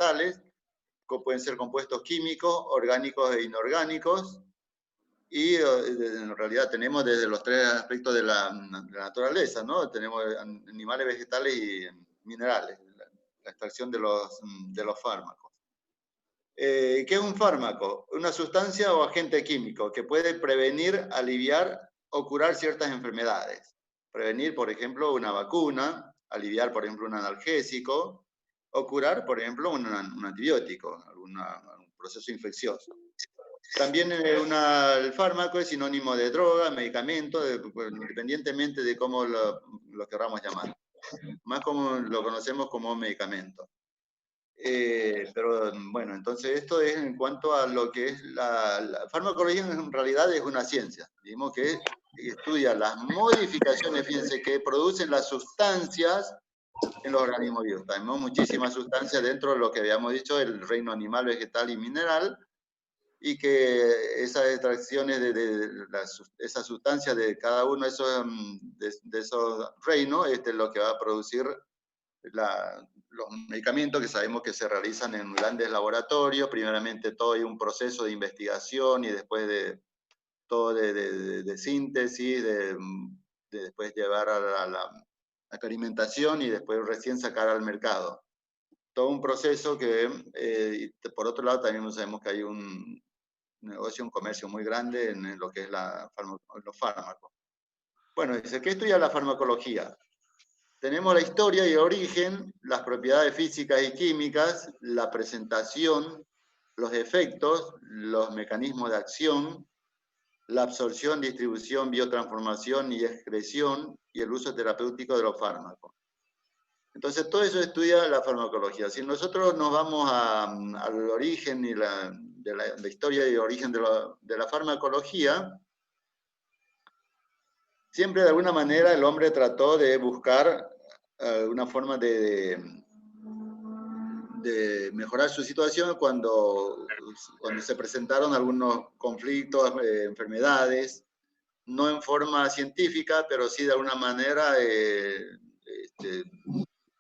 vegetales, pueden ser compuestos químicos, orgánicos e inorgánicos, y en realidad tenemos desde los tres aspectos de la naturaleza, ¿no? Tenemos animales, vegetales y minerales, la extracción de los fármacos. ¿Qué es un fármaco? Una sustancia o agente químico que puede prevenir, aliviar o curar ciertas enfermedades. Prevenir, por ejemplo, una vacuna, aliviar, por ejemplo, un analgésico, o curar, por ejemplo, un antibiótico, algún proceso infeccioso. También el fármaco es sinónimo de droga, medicamento, independientemente de cómo lo queramos llamar. Más como lo conocemos como medicamento. Pero bueno, entonces esto es en cuanto a lo que es la farmacología. En realidad es una ciencia, digamos, que estudia las modificaciones, fíjense, que producen las sustancias en los organismos vivos. Tenemos muchísimas sustancias dentro de lo que habíamos dicho, el reino animal, vegetal y mineral, y que esas extracciones de esas sustancias de cada uno de esos reinos es lo que va a producir los medicamentos, que sabemos que se realizan en grandes laboratorios. Primeramente todo hay un proceso de investigación y después de todo de síntesis, de después llevar a la experimentación y después recién sacar al mercado. Todo un proceso que, por otro lado, también sabemos que hay un negocio, un comercio muy grande en lo que es los fármacos. Bueno, dice, ¿qué estudia la farmacología? Tenemos la historia y el origen, las propiedades físicas y químicas, la presentación, los efectos, los mecanismos de acción, la absorción, distribución, biotransformación y excreción, y el uso terapéutico de los fármacos. Entonces, todo eso estudia la farmacología. Si nosotros nos vamos al origen y de la historia y origen de la farmacología, siempre de alguna manera el hombre trató de buscar una forma de mejorar su situación cuando se presentaron algunos conflictos, enfermedades, no en forma científica, pero sí de alguna manera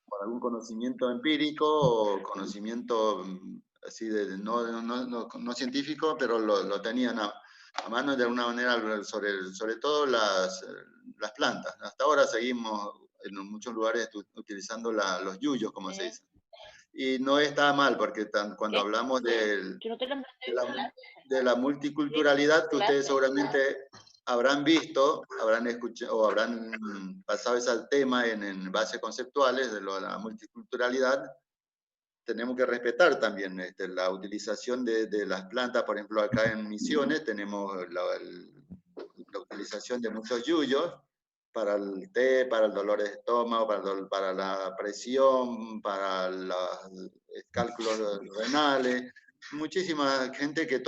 por algún conocimiento empírico o conocimiento así no científico, pero lo tenían a mano de alguna manera sobre todo las plantas. Hasta ahora seguimos en muchos lugares utilizando los yuyos, como se dice. Y no está mal, porque cuando hablamos de la multiculturalidad, que ustedes seguramente habrán visto, habrán escuchado o habrán pasado ese tema en bases conceptuales de la multiculturalidad. Tenemos que respetar también la utilización de las plantas. Por ejemplo, acá en Misiones tenemos la utilización de muchos yuyos para el té, para el dolor de estómago, para la presión, para los cálculos renales. Muchísima gente que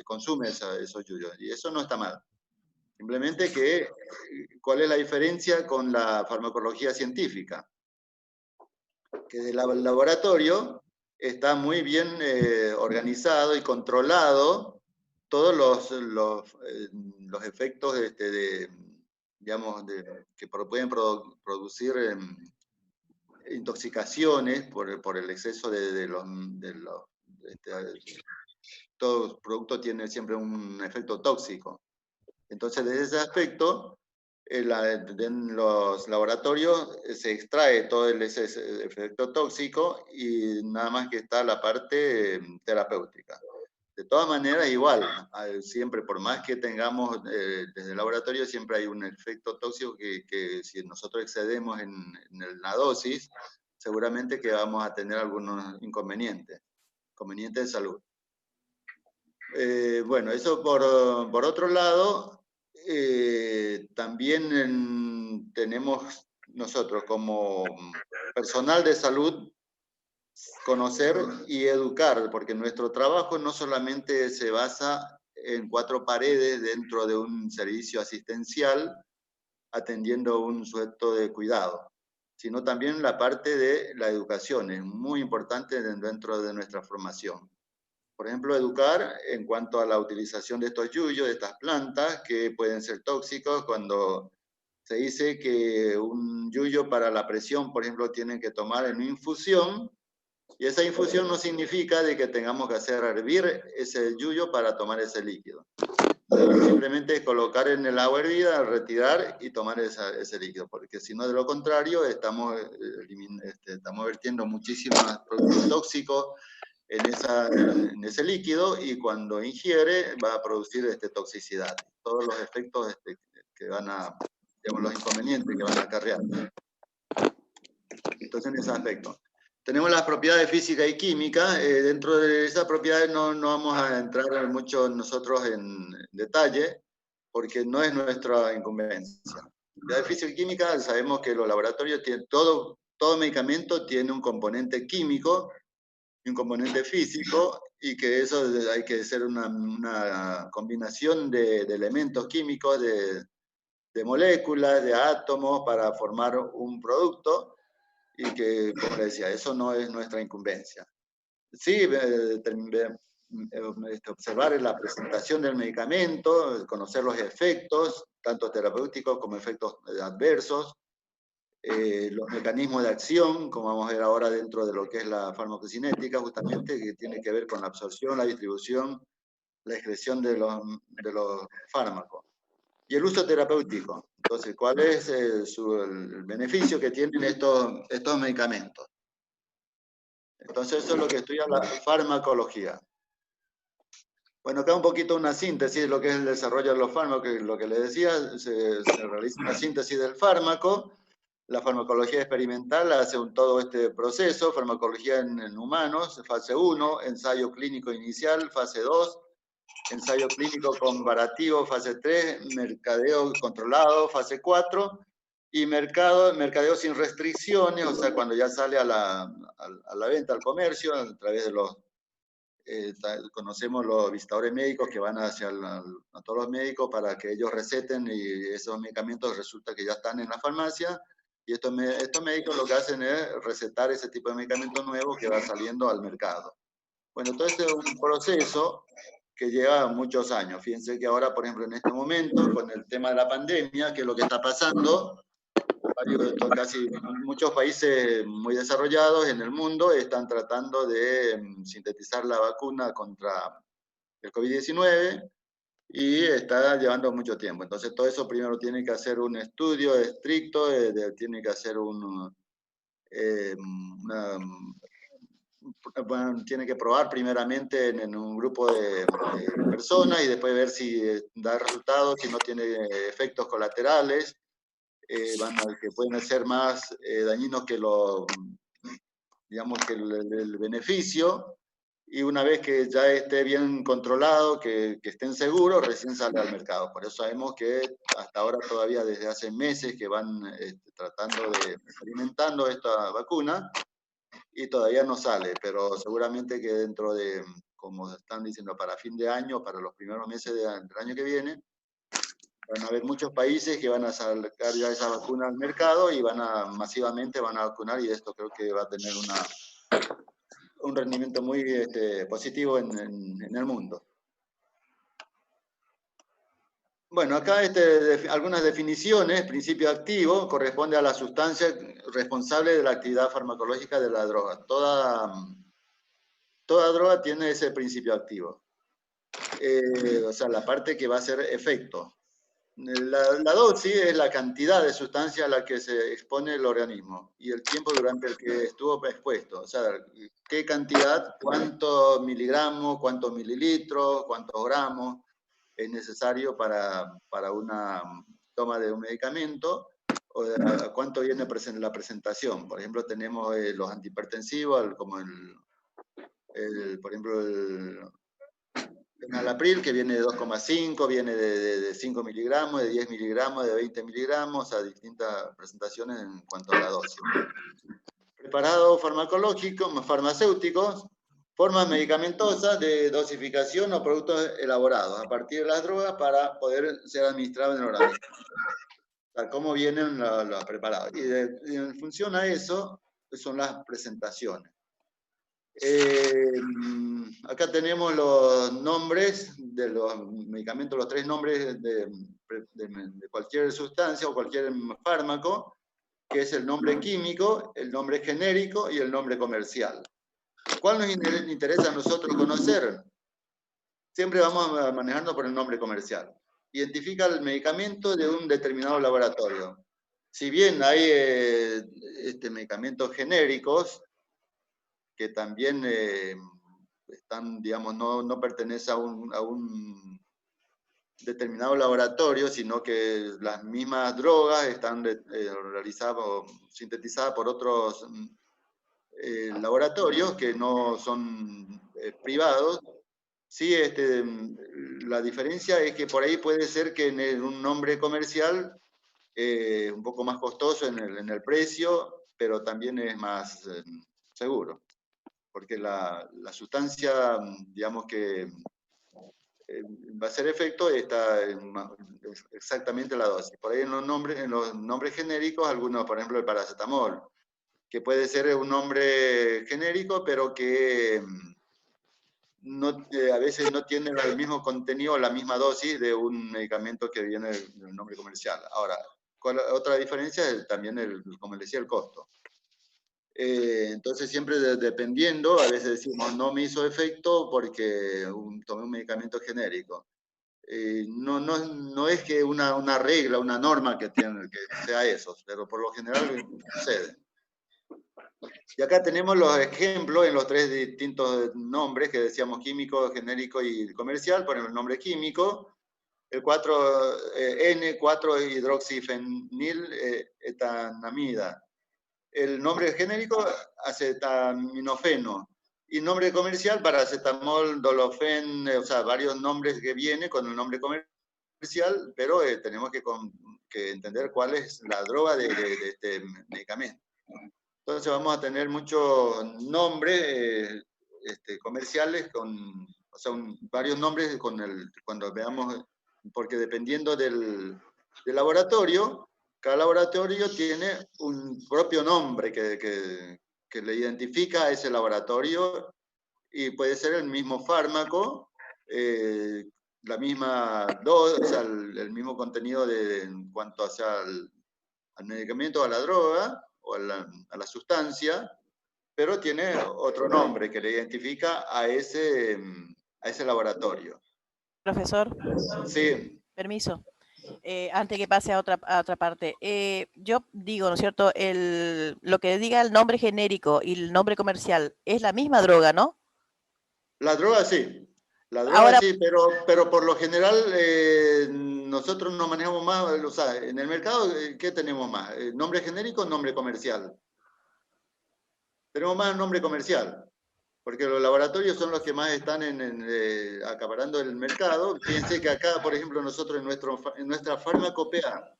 consume esos yuyos, y eso no está mal. Simplemente ¿cuál es la diferencia con la farmacología científica? Que del laboratorio está muy bien organizado y controlado todos los efectos digamos, que pueden producir intoxicaciones por el exceso todo producto tiene siempre un efecto tóxico. Entonces, desde ese aspecto, en los laboratorios se extrae todo ese efecto tóxico y nada más que está la parte terapéutica. De todas maneras, igual, siempre, por más que tengamos desde el laboratorio, siempre hay un efecto tóxico que si nosotros excedemos en la dosis, seguramente que vamos a tener algunos inconvenientes de salud. Bueno, eso por otro lado. También tenemos nosotros como personal de salud conocer y educar, porque nuestro trabajo no solamente se basa en 4 paredes dentro de un servicio asistencial atendiendo un sujeto de cuidado, sino también la parte de la educación es muy importante dentro de nuestra formación. Por ejemplo, educar en cuanto a la utilización de estos yuyos, de estas plantas, que pueden ser tóxicos. Cuando se dice que un yuyo para la presión, por ejemplo, tienen que tomar en infusión, Y esa infusión no significa de que tengamos que hacer hervir ese yuyo para tomar ese líquido. Simplemente es colocar en el agua hervida, retirar y tomar ese líquido, porque si no, de lo contrario, estamos vertiendo muchísimos productos tóxicos en ese líquido, y cuando ingiere va a producir toxicidad. Todos los efectos que van a, digamos, los inconvenientes que van a acarrear. Entonces, en ese aspecto. Tenemos las propiedades físicas y químicas. Dentro de esas propiedades no vamos a entrar mucho nosotros en detalle, porque no es nuestra incumbencia. La física y química, sabemos que los laboratorios tienen todo medicamento tiene un componente químico y un componente físico, y que eso hay que hacer una combinación de elementos químicos, de moléculas, de átomos para formar un producto, y que, como le decía, eso no es nuestra incumbencia. Sí, observar la presentación del medicamento, conocer los efectos, tanto terapéuticos como efectos adversos, los mecanismos de acción, como vamos a ver ahora dentro de lo que es la farmacocinética, justamente, que tiene que ver con la absorción, la distribución, la excreción de los fármacos. Y el uso terapéutico. Entonces, ¿cuál es el beneficio que tienen estos medicamentos? Entonces, eso es lo que estudia la farmacología. Bueno, acá un poquito una síntesis de lo que es el desarrollo de los fármacos, lo que les decía, se realiza una síntesis del fármaco. La farmacología experimental hace todo este proceso: farmacología en humanos, fase 1, ensayo clínico inicial, fase 2, ensayo clínico comparativo, fase 3, mercadeo controlado, fase 4, y mercadeo sin restricciones, o sea, cuando ya sale a la venta, al comercio, a través de los... conocemos los visitadores médicos que van a todos los médicos para que ellos receten, y esos medicamentos resulta que ya están en la farmacia, y estos médicos lo que hacen es recetar ese tipo de medicamentos nuevos que va saliendo al mercado. Bueno, todo este es un proceso que lleva muchos años. Fíjense que ahora, por ejemplo, en este momento, con el tema de la pandemia, que es lo que está pasando, muchos países muy desarrollados en el mundo están tratando de sintetizar la vacuna contra el COVID-19, y está llevando mucho tiempo. Entonces, todo eso primero tiene que hacer un estudio estricto, tiene que hacer tiene que probar primeramente en un grupo de personas, y después ver si da resultados, si no tiene efectos colaterales, que pueden ser más dañinos que el beneficio. Y una vez que ya esté bien controlado, que estén seguros, recién sale al mercado. Por eso sabemos que hasta ahora, todavía desde hace meses, que van experimentando esta vacuna, y todavía no sale, pero seguramente que dentro de, como están diciendo, para fin de año, para los primeros meses del año que viene, van a haber muchos países que van a sacar ya esa vacuna al mercado, y masivamente van a vacunar, y esto creo que va a tener un rendimiento muy positivo en el mundo. Bueno, acá algunas definiciones. Principio activo corresponde a la sustancia responsable de la actividad farmacológica de la droga. Toda droga tiene ese principio activo. O sea, la parte que va a hacer efecto. La dosis es la cantidad de sustancia a la que se expone el organismo, y el tiempo durante el que estuvo expuesto. O sea, qué cantidad, cuántos miligramos, cuántos mililitros, cuántos gramos es necesario para una toma de un medicamento, o cuánto viene la presentación. Por ejemplo, tenemos los antihipertensivos, como por ejemplo, el enalapril, que viene de 2,5, viene de 5 miligramos, de 10 miligramos, de 20 miligramos, a distintas presentaciones en cuanto a la dosis. Preparados farmacológicos, farmacéuticos, formas medicamentosas de dosificación o productos elaborados a partir de las drogas para poder ser administrados en el organismo. O sea, cómo vienen los preparados. Y en función a eso, son las presentaciones. Acá tenemos los nombres de los medicamentos, los 3 nombres de cualquier sustancia o cualquier fármaco, que es el nombre químico, el nombre genérico y el nombre comercial. ¿Cuál nos interesa a nosotros conocer? Siempre vamos a manejarnos por el nombre comercial. Identifica el medicamento de un determinado laboratorio. Si bien hay medicamentos genéricos que también están, digamos, no pertenecen a un determinado laboratorio, sino que las mismas drogas están realizadas o sintetizadas por otros laboratorios que no son privados. Sí, la diferencia es que por ahí puede ser que en un nombre comercial un poco más costoso en el precio, pero también es más seguro, porque la sustancia, digamos que va a hacer efecto está exactamente la dosis. Por ahí en los nombres genéricos, algunos, por ejemplo, el paracetamol, que puede ser un nombre genérico, pero que no, a veces no tienen el mismo contenido, la misma dosis de un medicamento que viene del nombre comercial. Ahora, otra diferencia es también, como les decía, el costo. Entonces, siempre dependiendo, a veces decimos, no me hizo efecto porque tomé un medicamento genérico. No es que una regla, una norma que sea eso, pero por lo general sucede. Y acá tenemos los ejemplos en los tres distintos nombres que decíamos, químico, genérico y comercial. Ponemos el nombre químico, el 4N4-hidroxifenil etanamida. El nombre genérico, acetaminofeno. Y nombre comercial, paracetamol, dolofen, o sea, varios nombres que vienen con el nombre comercial, pero tenemos que entender cuál es la droga de este medicamento. Entonces vamos a tener muchos nombres comerciales, o sea, varios nombres cuando veamos, porque dependiendo del laboratorio, cada laboratorio tiene un propio nombre que le identifica a ese laboratorio y puede ser el mismo fármaco, la misma dosis, o sea, el mismo contenido en cuanto al medicamento, a la droga o a la sustancia, pero tiene otro nombre que le identifica a ese laboratorio. Profesor, Sí. permiso. Antes que pase a otra parte. Yo digo, ¿no es cierto? Lo que diga el nombre genérico y el nombre comercial es la misma droga, ¿no? La droga sí. La droga Ahora, sí, pero por lo general nosotros no manejamos más, o sea, en el mercado, ¿qué tenemos más? ¿Nombre genérico o nombre comercial? Tenemos más nombre comercial, porque los laboratorios son los que más están acaparando el mercado. Fíjense que acá, por ejemplo, nosotros en nuestra farmacopea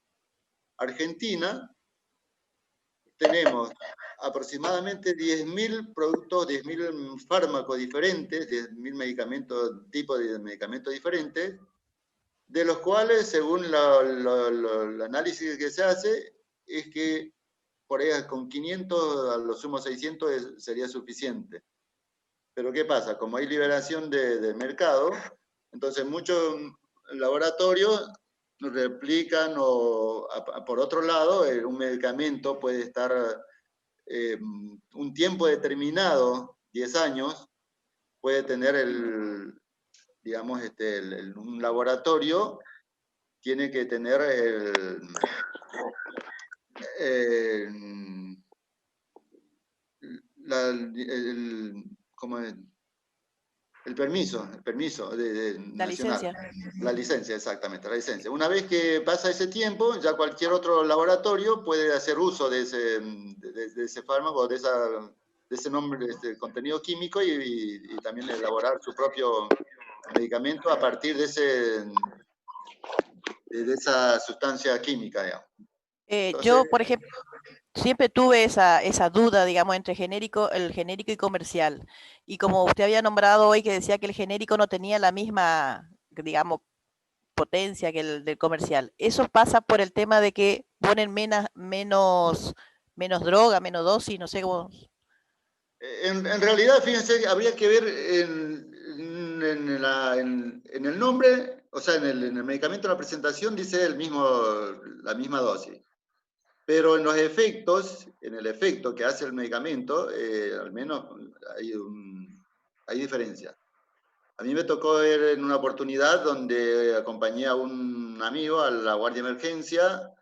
argentina tenemos aproximadamente 10.000 productos, 10.000 fármacos diferentes, 10.000 medicamentos, tipos de medicamentos diferentes, de los cuales, según el análisis que se hace, es que por ahí con 500, a lo sumo 600 sería suficiente. Pero ¿qué pasa? Como hay liberación de mercado, entonces muchos laboratorios replican o, por otro lado, un medicamento puede estar un tiempo determinado, 10 años, puede tener digamos, un laboratorio tiene que tener ¿cómo es? El permiso la nacional. licencia. La licencia, exactamente, la licencia. Una vez que pasa ese tiempo, ya cualquier otro laboratorio puede hacer uso de ese fármaco, de ese nombre, de ese contenido químico y también elaborar su propio medicamento a partir de esa sustancia química, digamos. Entonces, Yo, por ejemplo, siempre tuve esa duda, digamos, entre el genérico y comercial. Y como usted había nombrado hoy que decía que el genérico no tenía la misma, digamos, potencia que el del comercial. Eso pasa por el tema de que ponen menos droga, menos dosis, no sé cómo. en realidad, fíjense, habría que ver en el nombre, o sea, en el medicamento de la presentación dice la misma dosis. Pero en los efectos, en el efecto que hace el medicamento, al menos hay diferencia. A mí me tocó ver en una oportunidad donde acompañé a un amigo a la guardia de emergencia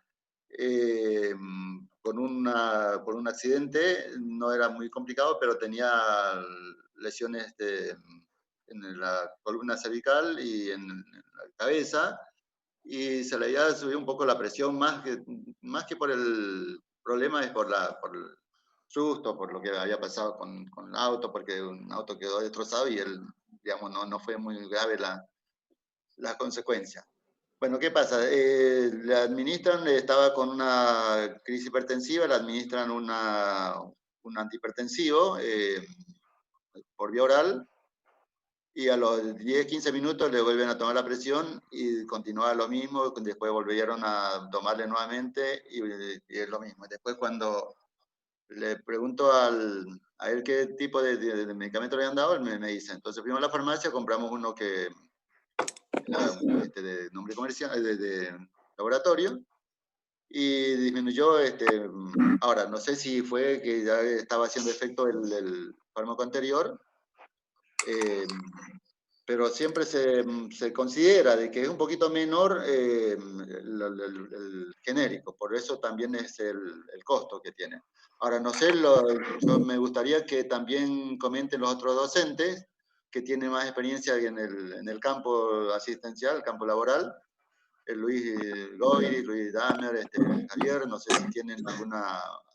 por un accidente. No era muy complicado, pero tenía lesiones en la columna cervical y en la cabeza, y se le había subido un poco la presión, más que por el problema, es por el susto, por lo que había pasado con el auto, porque un auto quedó destrozado y él, digamos, no fue muy grave la consecuencia. Bueno, ¿qué pasa? Le administran, estaba con una crisis hipertensiva, le administran un antihipertensivo por vía oral, y a los 10, 15 minutos le vuelven a tomar la presión y continuaba lo mismo, después volvieron a tomarle nuevamente y es lo mismo. Después cuando le pregunto a él qué tipo de medicamento le habían dado, él me dice, entonces fuimos a la farmacia, compramos uno que era de nombre comercial, de laboratorio, y disminuyó, ahora no sé si fue que ya estaba haciendo efecto el fármaco anterior, pero siempre se considera de que es un poquito menor el genérico, por eso también es el costo que tiene. Ahora, no sé, yo me gustaría que también comenten los otros docentes que tienen más experiencia en el campo asistencial, el campo laboral, Luis Goiri, Luis Damer, Javier, no sé si tienen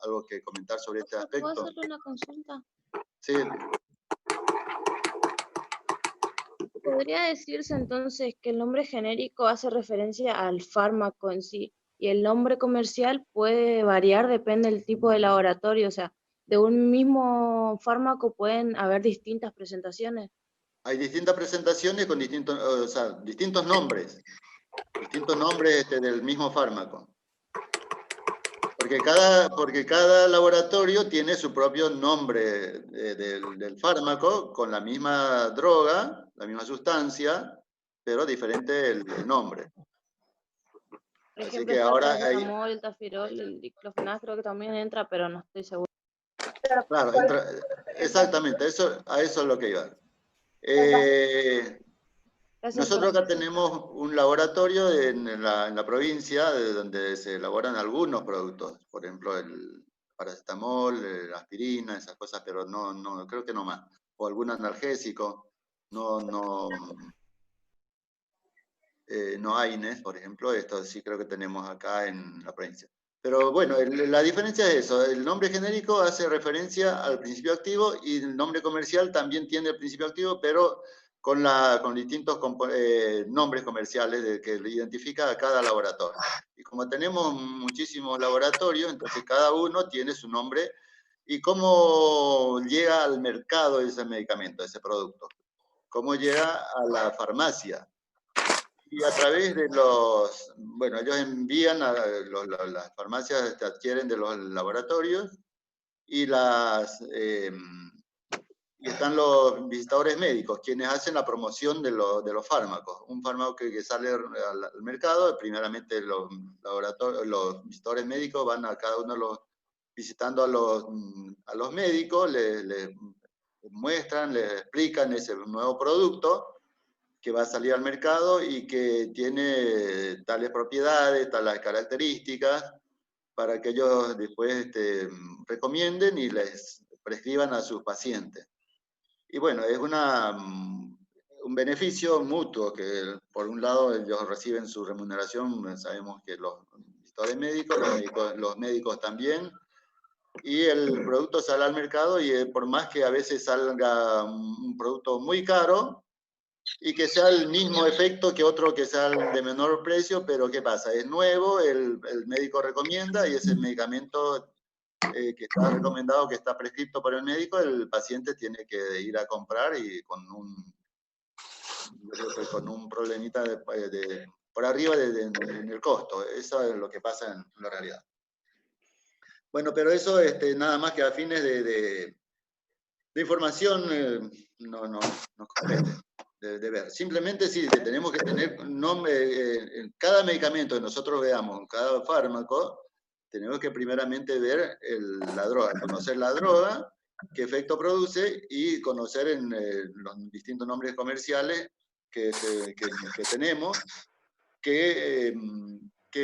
algo que comentar sobre este aspecto. ¿Puedo hacerle una consulta? Sí. ¿Podría decirse entonces que el nombre genérico hace referencia al fármaco en sí y el nombre comercial puede variar, depende del tipo de laboratorio? O sea, de un mismo fármaco pueden haber distintas presentaciones. Hay distintas presentaciones con distintos nombres del mismo fármaco. Porque cada laboratorio tiene su propio nombre del fármaco, con la misma droga, la misma sustancia, pero diferente el nombre. Por Así ejemplo, que está el ahora hay... paracetamol, el tafirol, el diclofenac creo que también entra, pero no estoy seguro. Claro, exactamente, a eso es lo que iba. Gracias por... Nosotros acá tenemos un laboratorio en la provincia donde se elaboran algunos productos, por ejemplo el paracetamol, la aspirina, esas cosas, pero no creo que no más, o algún analgésico, no AINES, por ejemplo, esto sí creo que tenemos acá en la provincia. Pero bueno, la diferencia es eso, el nombre genérico hace referencia al principio activo y el nombre comercial también tiene el principio activo, pero con distintos nombres comerciales que identifica a cada laboratorio. Y como tenemos muchísimos laboratorios, entonces cada uno tiene su nombre y cómo llega al mercado ese medicamento, ese producto, cómo llega a la farmacia. Y a través de bueno, ellos envían, las farmacias adquieren de los laboratorios y y están los visitadores médicos, quienes hacen la promoción de los fármacos. Un fármaco que sale al mercado, primeramente los visitadores médicos van a cada uno visitando a los médicos, les muestran, les explican ese nuevo producto que va a salir al mercado y que tiene tales propiedades, tales características, para que ellos después recomienden y les prescriban a sus pacientes. Y bueno, es un beneficio mutuo, que por un lado ellos reciben su remuneración, sabemos que los visitores médicos, los médicos también, y el producto sale al mercado y por más que a veces salga un producto muy caro, y que sea el mismo efecto que otro que sea de menor precio, pero ¿qué pasa? Es nuevo, el médico recomienda y ese medicamento que está recomendado, que está prescrito por el médico, el paciente tiene que ir a comprar y con un problemita por arriba en el costo. Eso es lo que pasa en la realidad. Bueno, pero eso nada más que a fines de información no compete. De ver. Simplemente sí, tenemos que tener nombre, en cada medicamento que nosotros veamos, cada fármaco, tenemos que primeramente ver la droga, conocer la droga, qué efecto produce y conocer en los distintos nombres comerciales que tenemos, qué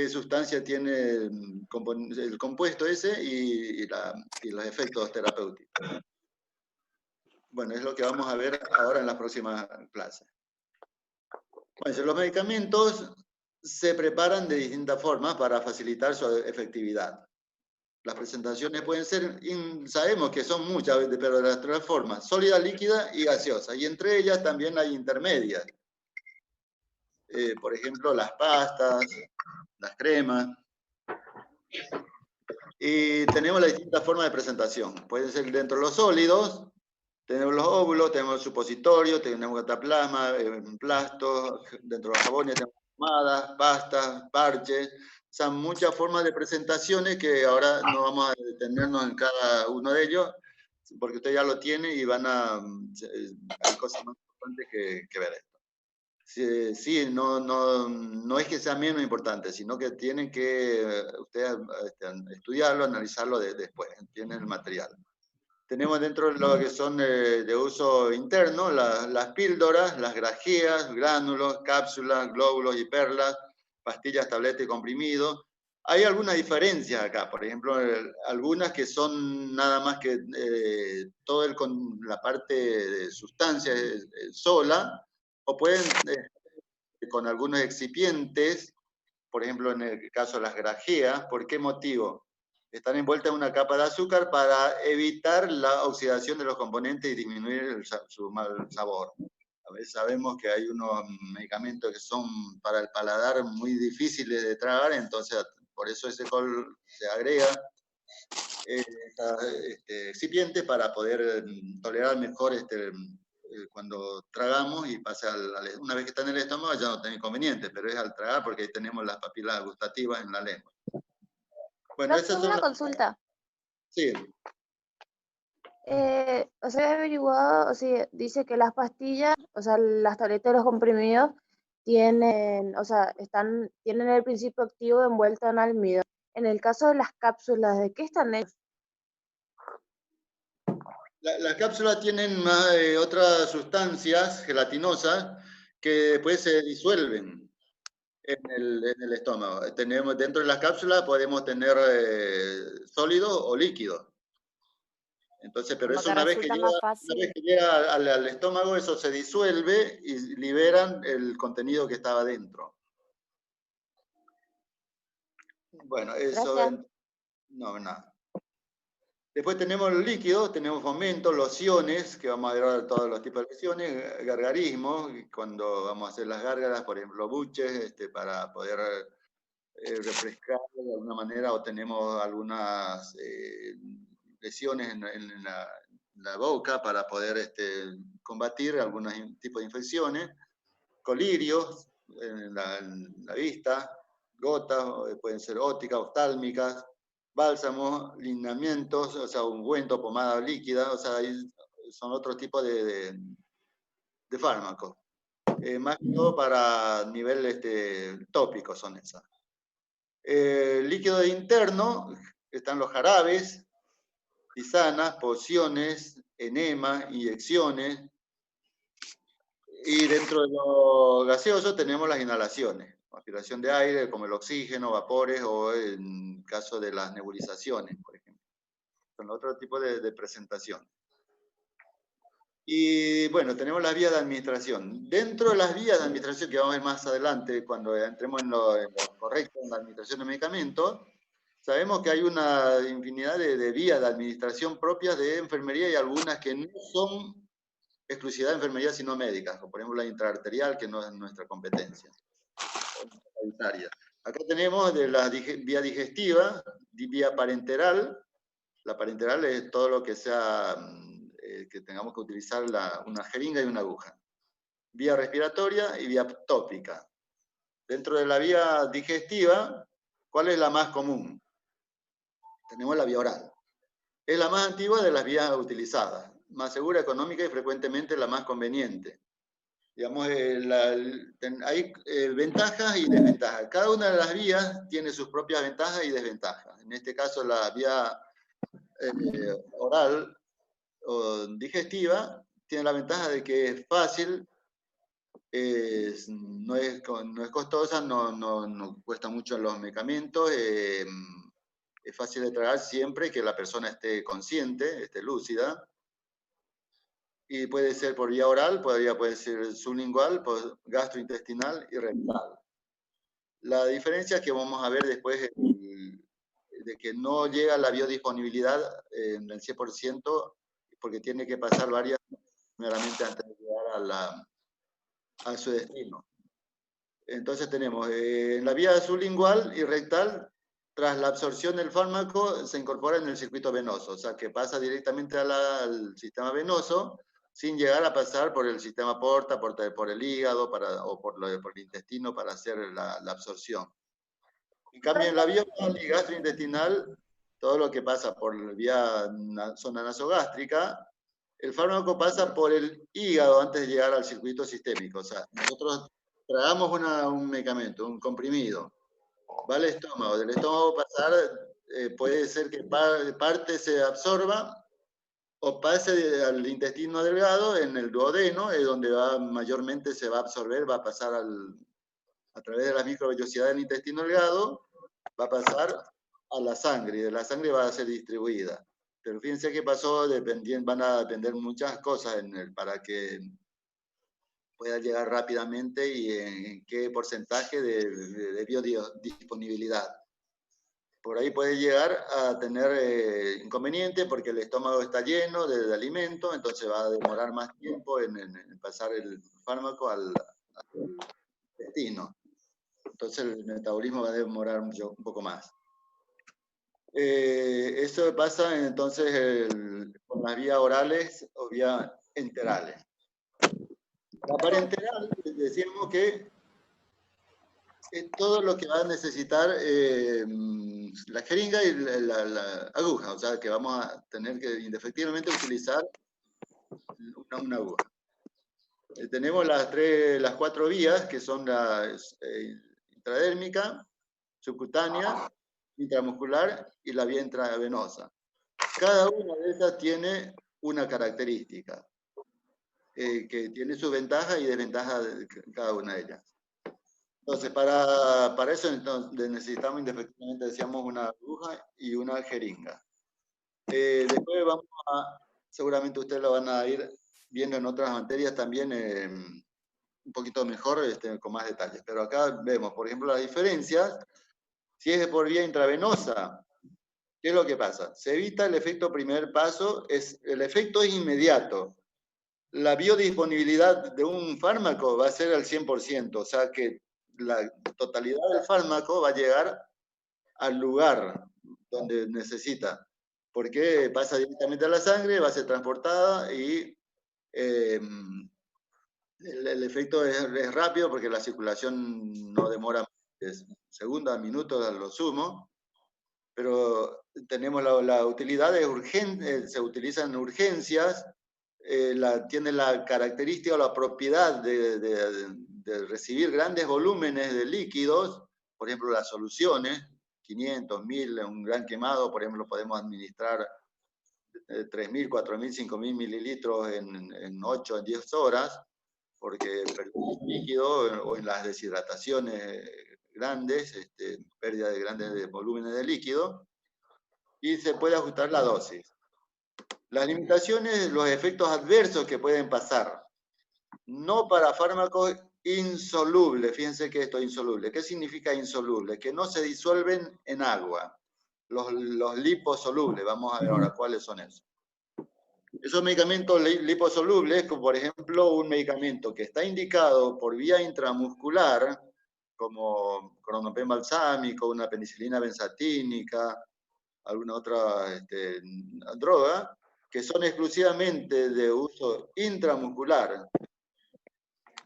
sustancia tiene el compuesto ese y los efectos terapéuticos. Bueno, es lo que vamos a ver ahora en las próximas clases. Bueno, los medicamentos se preparan de distintas formas para facilitar su efectividad. Las presentaciones pueden ser, sabemos que son muchas, pero de las tres formas, sólida, líquida y gaseosa. Y entre ellas también hay intermedias. Por ejemplo, las pastas, las cremas. Y tenemos las distintas formas de presentación. Pueden ser dentro de los sólidos, tenemos los óvulos, tenemos el supositorio, tenemos cataplasma, emplastos, dentro de los jabones tenemos pomadas, pastas, parches. O sea, muchas formas de presentaciones que ahora no vamos a detenernos en cada uno de ellos, porque usted ya lo tiene y van a... hay cosas más importantes que ver esto. Sí, no es que sea menos importante, sino que tienen que ustedes estudiarlo, analizarlo después, tienen el material. Tenemos dentro de lo que son de uso interno, las píldoras, las grajeas, gránulos, cápsulas, glóbulos y perlas, pastillas, tabletas y comprimidos. Hay algunas diferencias acá, por ejemplo, algunas que son nada más que con la parte de sustancia sola, o pueden con algunos excipientes, por ejemplo, en el caso de las grajeas. ¿Por qué motivo? Están envueltas en una capa de azúcar para evitar la oxidación de los componentes y disminuir su mal sabor. A veces sabemos que hay unos medicamentos que son para el paladar muy difíciles de tragar, entonces por eso se agrega excipientes para poder tolerar mejor cuando tragamos y pasa una vez que está en el estómago ya no tiene inconveniente, pero es al tragar porque ahí tenemos las papilas gustativas en la lengua. Bueno, esas son una consulta. Sí. O sea, he averiguado, o sea, dice que las pastillas, o sea, las tabletas de los comprimidos tienen, o sea, tienen el principio activo envuelto en almidón. En el caso de las cápsulas, ¿de qué están hechas? Las cápsulas tienen otras sustancias gelatinosas que después se disuelven en el estómago. Dentro de las cápsulas podemos tener sólido o líquido. Entonces, pero eso una vez que llega al estómago, eso se disuelve y liberan el contenido que estaba dentro. Bueno, eso... Gracias. No, nada. Después tenemos los líquidos, tenemos fomentos, lociones, que vamos a ver todos los tipos de lociones, gargarismos, cuando vamos a hacer las gárgaras, por ejemplo, buches, para poder refrescar de alguna manera, o tenemos algunas lesiones en la boca para poder combatir algunos tipos de infecciones, colirios en la vista, gotas, pueden ser ópticas, oftálmicas, bálsamos, lineamientos, o sea, ungüento, pomada líquida, o sea, son otros tipos de fármacos. Más que todo para nivel tópico son esas. Líquido interno, están los jarabes, tisanas, pociones, enema, inyecciones. Y dentro de lo gaseoso tenemos las inhalaciones, aspiración de aire, como el oxígeno, vapores, o en caso de las nebulizaciones, por ejemplo. Son otro tipo de presentación. Y bueno, tenemos las vías de administración. Dentro de las vías de administración, que vamos a ver más adelante, cuando entremos en lo correcto en la administración de medicamentos, sabemos que hay una infinidad de vías de administración propias de enfermería y algunas que no son exclusividad de enfermería, sino médicas, como por ejemplo la intraarterial, que no es nuestra competencia. Acá tenemos de la vía digestiva, vía parenteral. La parenteral es todo lo que sea que tengamos que utilizar una jeringa y una aguja. Vía respiratoria y vía tópica. Dentro de la vía digestiva, ¿cuál es la más común? Tenemos la vía oral. Es la más antigua de las vías utilizadas, más segura, económica y frecuentemente la más conveniente. Digamos, hay ventajas y desventajas. Cada una de las vías tiene sus propias ventajas y desventajas. En este caso, la vía oral o digestiva tiene la ventaja de que es fácil, no es costosa, no cuesta mucho los medicamentos, es fácil de tragar siempre que la persona esté consciente, esté lúcida. Y puede ser por vía oral, puede ser sublingual, gastrointestinal y rectal. La diferencia es que vamos a ver después de que no llega la biodisponibilidad en el 100%, porque tiene que pasar varias, primeramente antes de llegar a su destino. Entonces tenemos en la vía sublingual y rectal, tras la absorción del fármaco, se incorpora en el circuito venoso, o sea que pasa directamente al sistema venoso, sin llegar a pasar por el sistema porta, por el hígado o por el intestino para hacer la absorción. En cambio, en la vía oral y gastrointestinal, todo lo que pasa por la vía zona nasogástrica, el fármaco pasa por el hígado antes de llegar al circuito sistémico. O sea, nosotros tragamos un medicamento, un comprimido, va al estómago, del estómago pasar, puede ser que parte se absorba o pase al intestino delgado, en el duodeno, es donde mayormente se va a absorber, va a pasar a través de la microvellosidad del intestino delgado, va a pasar a la sangre, y de la sangre va a ser distribuida. Pero fíjense que pasó, van a depender muchas cosas para que pueda llegar rápidamente y en qué porcentaje de biodisponibilidad. Por ahí puede llegar a tener inconveniente porque el estómago está lleno de alimento, entonces va a demorar más tiempo en pasar el fármaco al intestino. Entonces el metabolismo va a demorar un poco más. Eso pasa entonces con las vías orales o vías enterales. La parenteral, decíamos que es todo lo que va a necesitar la jeringa y la aguja, o sea que vamos a tener que indefectiblemente utilizar una aguja. Tenemos las 4 vías, que son la intradérmica, subcutánea, intramuscular y la vía intravenosa. Cada una de estas tiene una característica, que tiene sus ventajas y desventajas de cada una de ellas. Entonces, para eso necesitamos indefectiblemente, decíamos, una aguja y una jeringa. Después seguramente ustedes lo van a ir viendo en otras materias también un poquito mejor, con más detalles. Pero acá vemos, por ejemplo, las diferencias. Si es por vía intravenosa, ¿qué es lo que pasa? Se evita el efecto primer paso, el efecto es inmediato. La biodisponibilidad de un fármaco va a ser al 100%, o sea que la totalidad del fármaco va a llegar al lugar donde necesita, porque pasa directamente a la sangre, va a ser transportada y el efecto es rápido porque la circulación no demora segundos, minutos a lo sumo, pero tenemos la utilidad de se utilizan urgencias, tiene la característica o la propiedad de recibir grandes volúmenes de líquidos, por ejemplo las soluciones, 500, 1000, un gran quemado, por ejemplo, podemos administrar 3.000, 4.000, 5.000 mililitros en 8 o 10 horas, porque perdemos líquido, o en las deshidrataciones grandes, pérdida de grandes volúmenes de líquido, y se puede ajustar la dosis. Las limitaciones, los efectos adversos que pueden pasar, no para fármacos insolubles, fíjense que esto es insoluble. ¿Qué significa insoluble? Que no se disuelven en agua. Los liposolubles, vamos a ver ahora cuáles son esos. Esos medicamentos liposolubles, como por ejemplo un medicamento que está indicado por vía intramuscular, como cronopén balsámico, una penicilina benzatínica, alguna otra droga, que son exclusivamente de uso intramuscular,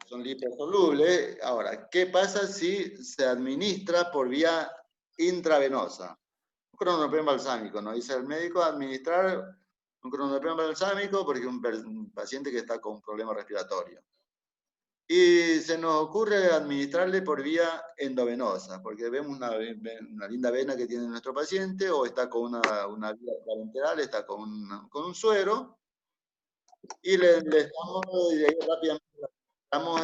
son liposolubles. Ahora, ¿qué pasa si se administra por vía intravenosa? Un cronopén balsámico, nos dice el médico, administrar un cronopén balsámico porque un paciente que está con un problema respiratorio. Y se nos ocurre administrarle por vía endovenosa, porque vemos una linda vena que tiene nuestro paciente, o está con una vía parenteral, está con un suero, y le damos, y ahí rápidamente le damos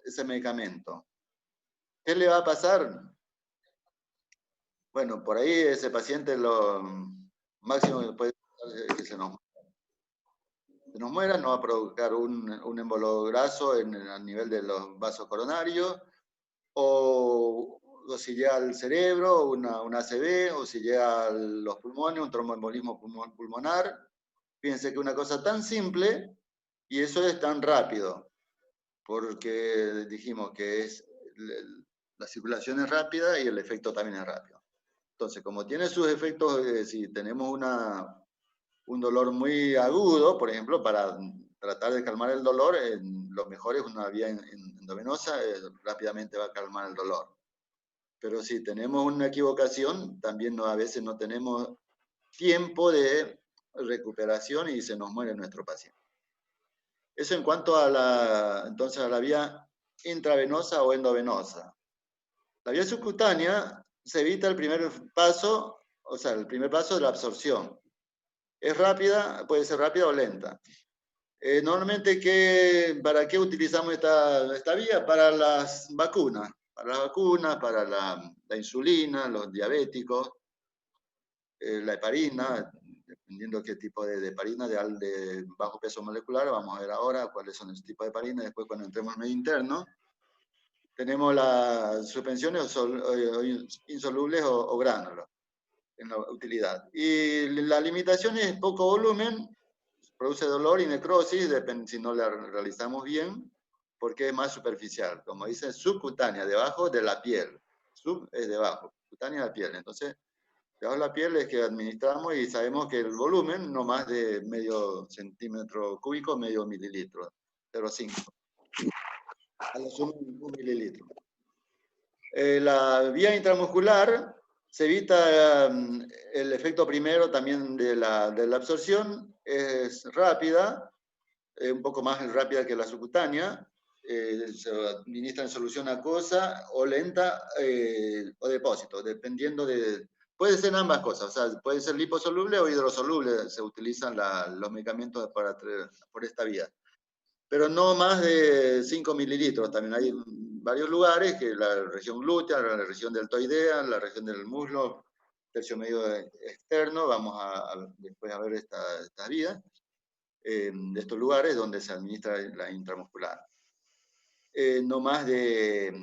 ese medicamento. ¿Qué le va a pasar? Bueno, por ahí ese paciente lo máximo que puede pasar es que se nos muera, no va a provocar un embolo graso a nivel de los vasos coronarios, o si llega al cerebro, una ACV, o si llega a los pulmones, un tromboembolismo pulmonar. Fíjense que una cosa tan simple, y eso es tan rápido, porque dijimos que la circulación es rápida y el efecto también es rápido. Entonces, como tiene sus efectos, si tenemos un dolor muy agudo, por ejemplo, para tratar de calmar el dolor, lo mejor es una vía endovenosa, rápidamente va a calmar el dolor. Pero si tenemos una equivocación, también a veces no tenemos tiempo de recuperación y se nos muere nuestro paciente. Eso en cuanto a entonces a la vía intravenosa o endovenosa. La vía subcutánea se evita el primer paso, o sea, el primer paso de la absorción. Es rápida, puede ser rápida o lenta. Normalmente, ¿para qué utilizamos esta vía? Para las vacunas. Para la insulina, los diabéticos, la heparina, dependiendo qué tipo de heparina, de bajo peso molecular, vamos a ver ahora cuáles son esos tipos de heparina, después cuando entremos en medio interno. Tenemos las suspensiones insolubles o gránulos en la utilidad. Y la limitación es poco volumen, produce dolor y necrosis, depende si no la realizamos bien, porque es más superficial. Como dice, subcutánea, debajo de la piel. Sub es debajo, cutánea de la piel. Entonces, debajo de la piel es que administramos y sabemos que el volumen no más de medio centímetro cúbico, medio mililitro, 0,5. A lo sumo un mililitro. La vía intramuscular se evita el efecto primero también de la absorción, es rápida, un poco más rápida que la subcutánea, se administra en solución acuosa o lenta o depósito, dependiendo de... Puede ser ambas cosas, o sea, puede ser liposoluble o hidrosoluble, se utilizan los medicamentos por esta vía. Pero no más de 5 mililitros. También hay varios lugares, que la región glútea, la región deltoidea, la región del muslo, tercio medio externo. Vamos después a ver estas vías, de estos lugares donde se administra la intramuscular. No más de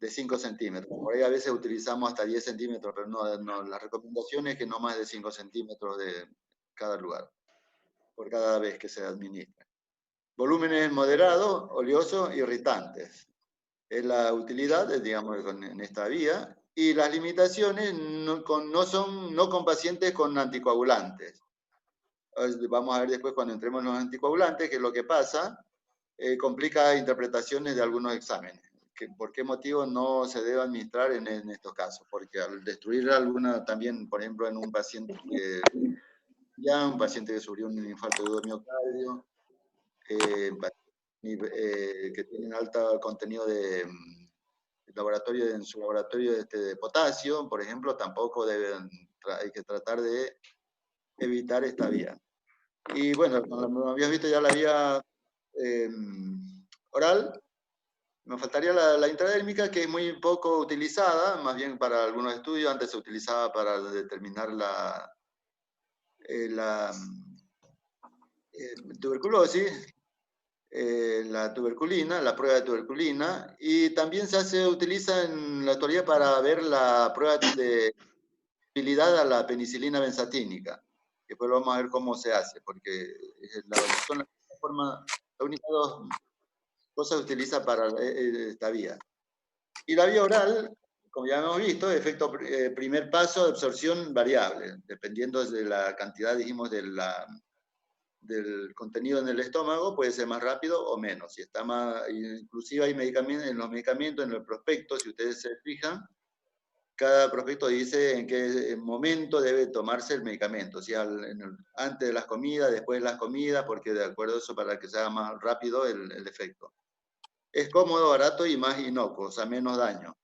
5 centímetros. Por ahí a veces utilizamos hasta 10 centímetros, pero no, la recomendación es que no más de 5 centímetros de cada lugar, por cada vez que se administra. Volúmenes moderados, oleosos, irritantes. Es la utilidad, digamos, en esta vía. Y las limitaciones no con pacientes con anticoagulantes. Vamos a ver después cuando entremos en los anticoagulantes qué es lo que pasa. Complica interpretaciones de algunos exámenes. ¿Por qué motivo no se debe administrar en estos casos? Porque al destruir alguna, también, por ejemplo, en un paciente un paciente que sufrió un infarto de miocardio, que tienen alto contenido en su laboratorio de potasio, por ejemplo, tampoco hay que tratar de evitar esta vía. Y bueno, como habías visto ya la vía oral, nos faltaría la intradérmica, que es muy poco utilizada, más bien para algunos estudios. Antes se utilizaba para determinar la tuberculosis, la tuberculina, la prueba de tuberculina, y también se utiliza en la actualidad para ver la prueba de sensibilidad a la penicilina benzatínica. Después vamos a ver cómo se hace, porque son la única dos cosas que utiliza para esta vía. Y la vía oral, como ya hemos visto, efecto primer paso de absorción variable, dependiendo de la cantidad, dijimos, del contenido en el estómago, puede ser más rápido o menos. Si está inclusive hay medicamentos, en los medicamentos, en el prospecto, si ustedes se fijan, cada prospecto dice en qué momento debe tomarse el medicamento, si antes de las comidas, después de las comidas, porque de acuerdo a eso para que sea más rápido el efecto. Es cómodo, barato y más inocuo, o sea, menos daño.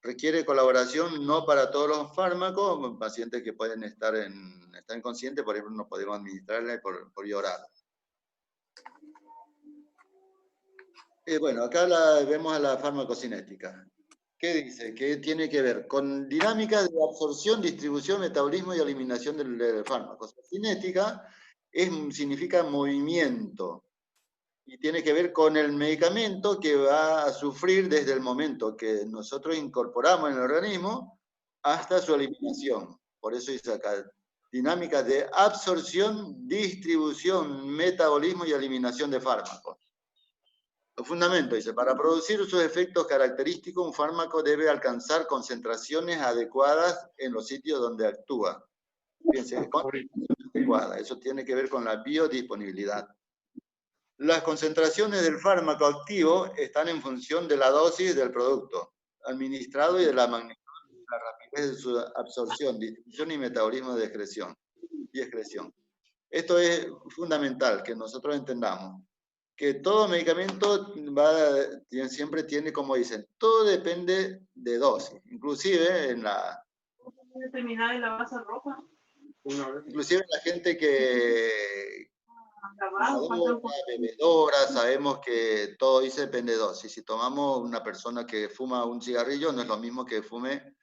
Requiere colaboración no para todos los fármacos, pacientes que pueden estar inconscientes, por ejemplo, no podemos administrarle por vía oral. Bueno, acá vemos a la farmacocinética. ¿Qué dice? Que tiene que ver con dinámica de absorción, distribución, metabolismo y eliminación del fármaco. Cinética significa movimiento y tiene que ver con el medicamento que va a sufrir desde el momento que nosotros incorporamos en el organismo hasta su eliminación. Por eso dice acá, dinámica de absorción, distribución, metabolismo y eliminación de fármacos. Los fundamentos, dice, para producir sus efectos característicos, un fármaco debe alcanzar concentraciones adecuadas en los sitios donde actúa. Fíjense, concentraciones adecuadas, eso tiene que ver con la biodisponibilidad. Las concentraciones del fármaco activo están en función de la dosis del producto administrado y de la magnitud y la rapidez de su absorción, distribución y metabolismo de excreción. Esto es fundamental que nosotros entendamos. Que todo medicamento siempre tiene, como dicen, todo depende de dosis. Inclusive en la... Inclusive la gente que... bebedora, sabemos que todo dice depende de dosis. Si tomamos una persona que fuma un cigarrillo, no es lo mismo que fume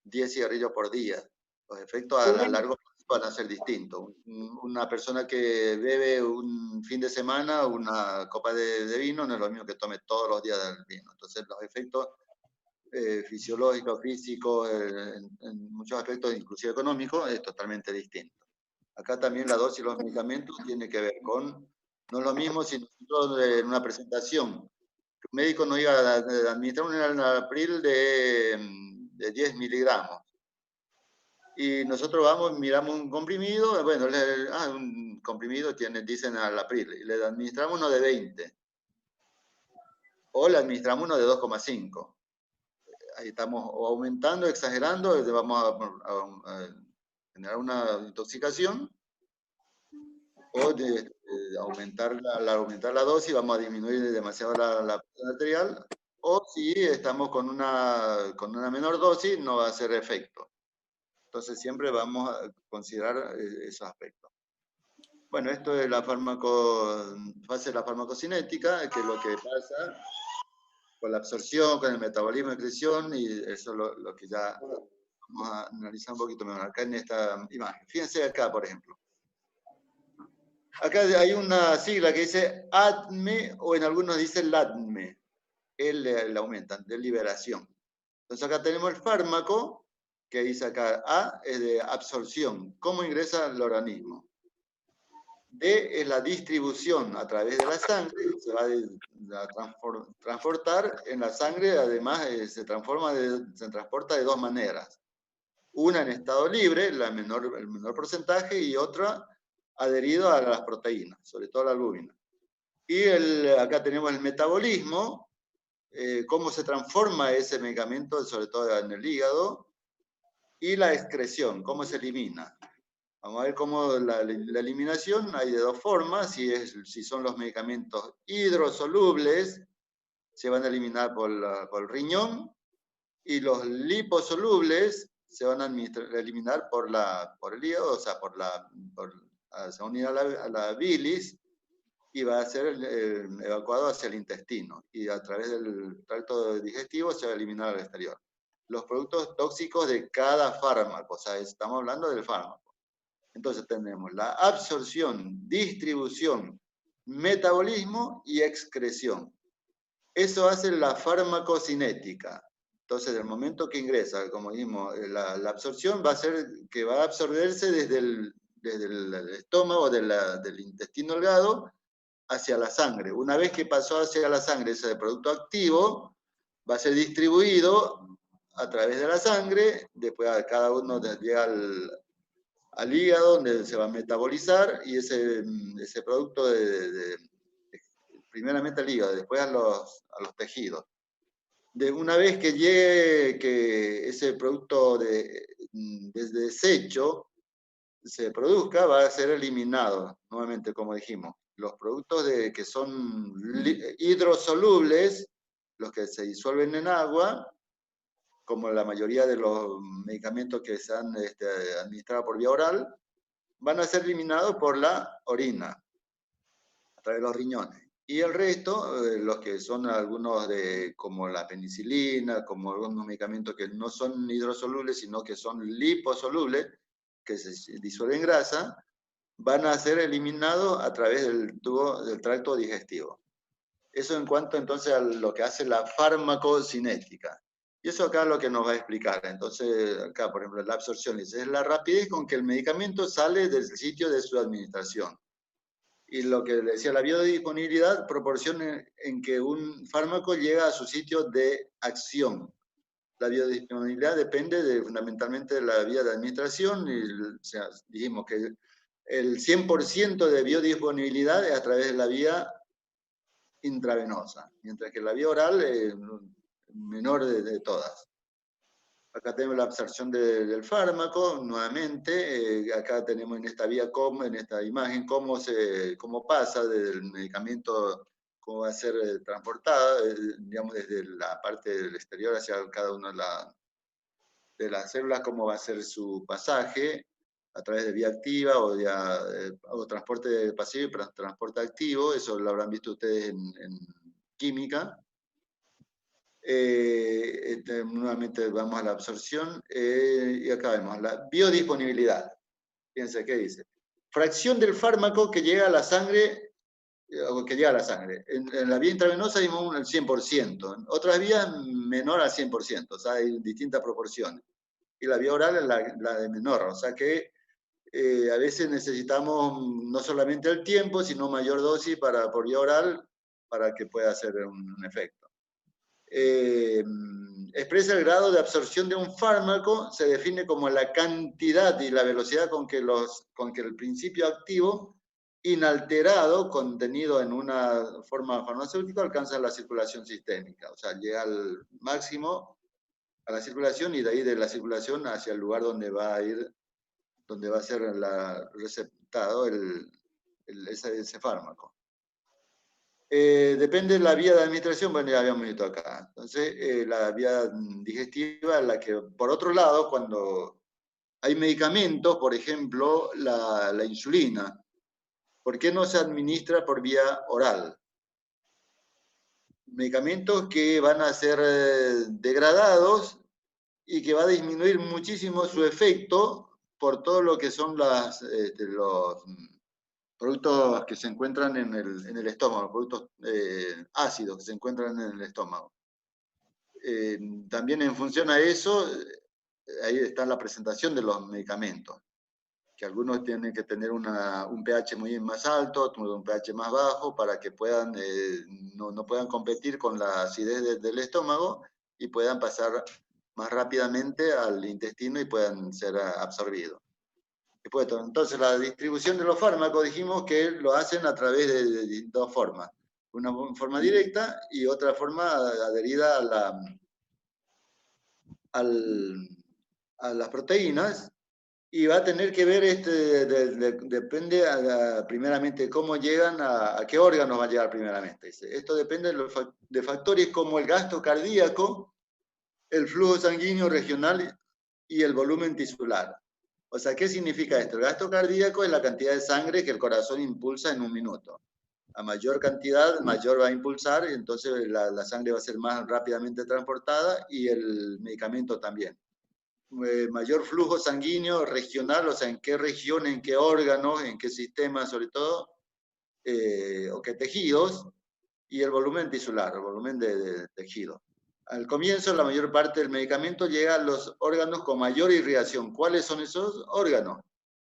10 cigarrillos por día. Los efectos a largo plazo van a ser distintos. Una persona que bebe un fin de semana una copa de vino no es lo mismo que tome todos los días del vino. Entonces los efectos fisiológicos, físicos, en muchos aspectos, inclusive económicos, es totalmente distinto. Acá también la dosis de los medicamentos tiene que ver con, no es lo mismo si nosotros en una presentación, un médico nos iba a administrar un enalapril de 10 miligramos. Y nosotros vamos, miramos un comprimido, bueno, un comprimido dicen enalapril, y le administramos uno de 20. O le administramos uno de 2,5. Ahí estamos o aumentando, exagerando, vamos a generar una intoxicación, o al aumentar la dosis vamos a disminuir demasiado la presión arterial, o si estamos con una menor dosis no va a hacer efecto. Entonces siempre vamos a considerar esos aspectos. Bueno, esto es la fase de la farmacocinética, que es lo que pasa con la absorción, con el metabolismo de excreción, y eso es lo que ya vamos a analizar un poquito mejor acá en esta imagen. Fíjense acá, por ejemplo. Acá hay una sigla que dice ADME, o en algunos dice LADME. Le aumentan, de liberación. Entonces acá tenemos el fármaco, que dice acá, A es de absorción, cómo ingresa al organismo. D es la distribución a través de la sangre, se va a transportar en la sangre, además se transporta de dos maneras. Una en estado libre, el menor porcentaje, y otra adherido a las proteínas, sobre todo la albúmina. Y acá tenemos el metabolismo, cómo se transforma ese medicamento, sobre todo en el hígado, y la excreción, cómo se elimina. Vamos a ver cómo la eliminación hay de dos formas. Si son los medicamentos hidrosolubles, se van a eliminar por el riñón, y los liposolubles se van a eliminar por el hígado, o sea, se va a unir a la bilis y va a ser evacuado hacia el intestino, y a través del tracto digestivo se va a eliminar al exterior. Los productos tóxicos de cada fármaco, o sea, estamos hablando del fármaco. Entonces tenemos la absorción, distribución, metabolismo y excreción. Eso hace la farmacocinética. Entonces, del momento que ingresa, como dijimos, la absorción va a ser que va a absorberse desde el estómago, del intestino delgado, hacia la sangre. Una vez que pasó hacia la sangre ese producto activo, va a ser distribuido a través de la sangre, después a cada uno llega al hígado, donde se va a metabolizar, y ese producto primeramente al hígado, después a los tejidos. una vez que llegue, que ese producto de desecho se produzca, va a ser eliminado, nuevamente, como dijimos. Los productos que son hidrosolubles, los que se disuelven en agua, como la mayoría de los medicamentos que se han administrado por vía oral, van a ser eliminados por la orina, a través de los riñones. Y el resto, los que son algunos como la penicilina, como algunos medicamentos que no son hidrosolubles, sino que son liposolubles, que se disuelven en grasa, van a ser eliminados a través del tubo del tracto digestivo. Eso en cuanto entonces a lo que hace la farmacocinética. Y eso acá es lo que nos va a explicar. Entonces, acá, por ejemplo, la absorción es la rapidez con que el medicamento sale del sitio de su administración. Y lo que le decía, la biodisponibilidad, proporciona en que un fármaco llega a su sitio de acción. La biodisponibilidad depende fundamentalmente de la vía de administración. Y, o sea, dijimos que el 100% de biodisponibilidad es a través de la vía intravenosa, mientras que la vía oral es menor de todas. Acá tenemos la absorción del fármaco, nuevamente, acá tenemos en esta vía, en esta imagen, cómo pasa del medicamento, cómo va a ser transportada, digamos, desde la parte del exterior hacia cada una de las células, cómo va a ser su pasaje, a través de vía activa o transporte pasivo y transporte activo, eso lo habrán visto ustedes en química. Nuevamente vamos a la absorción y acá vemos la biodisponibilidad. Fíjense qué dice. Fracción del fármaco que llega a la sangre, En la vía intravenosa dimos el 100%, en otras vías menor al 100%, o sea, hay distintas proporciones. Y la vía oral es la de menor, o sea que a veces necesitamos no solamente el tiempo, sino mayor dosis por vía oral para que pueda hacer un efecto. Expresa el grado de absorción de un fármaco, se define como la cantidad y la velocidad con que el principio activo, inalterado, contenido en una forma farmacéutica, alcanza la circulación sistémica. O sea, llega al máximo a la circulación y de ahí de la circulación hacia el lugar donde va a ir, donde va a ser receptado ese fármaco. Depende de la vía de administración, bueno, ya habíamos visto acá. Entonces, la vía digestiva es la que, por otro lado, cuando hay medicamentos, por ejemplo, la insulina, ¿por qué no se administra por vía oral? Medicamentos que van a ser degradados y que va a disminuir muchísimo su efecto por todo lo que son los productos que se encuentran en el estómago, productos ácidos que se encuentran en el estómago. También en función a eso, ahí está la presentación de los medicamentos, que algunos tienen que tener un pH muy más alto, otros un pH más bajo, para que puedan, no puedan competir con la acidez del estómago y puedan pasar más rápidamente al intestino y puedan ser absorbidos. Entonces, la distribución de los fármacos dijimos que lo hacen a través de dos formas. Una forma directa y otra forma adherida a las proteínas. Y va a tener que ver, depende primeramente cómo llegan, a qué órganos van a llegar primeramente. Esto depende de factores como el gasto cardíaco, el flujo sanguíneo regional y el volumen tisular. O sea, ¿qué significa esto? El gasto cardíaco es la cantidad de sangre que el corazón impulsa en un minuto. A mayor cantidad, mayor va a impulsar, y entonces la sangre va a ser más rápidamente transportada y el medicamento también. Mayor flujo sanguíneo regional, o sea, en qué región, en qué órganos, en qué sistema sobre todo, o qué tejidos, y el volumen tisular, el volumen de tejido. Al comienzo, la mayor parte del medicamento llega a los órganos con mayor irrigación. ¿Cuáles son esos órganos?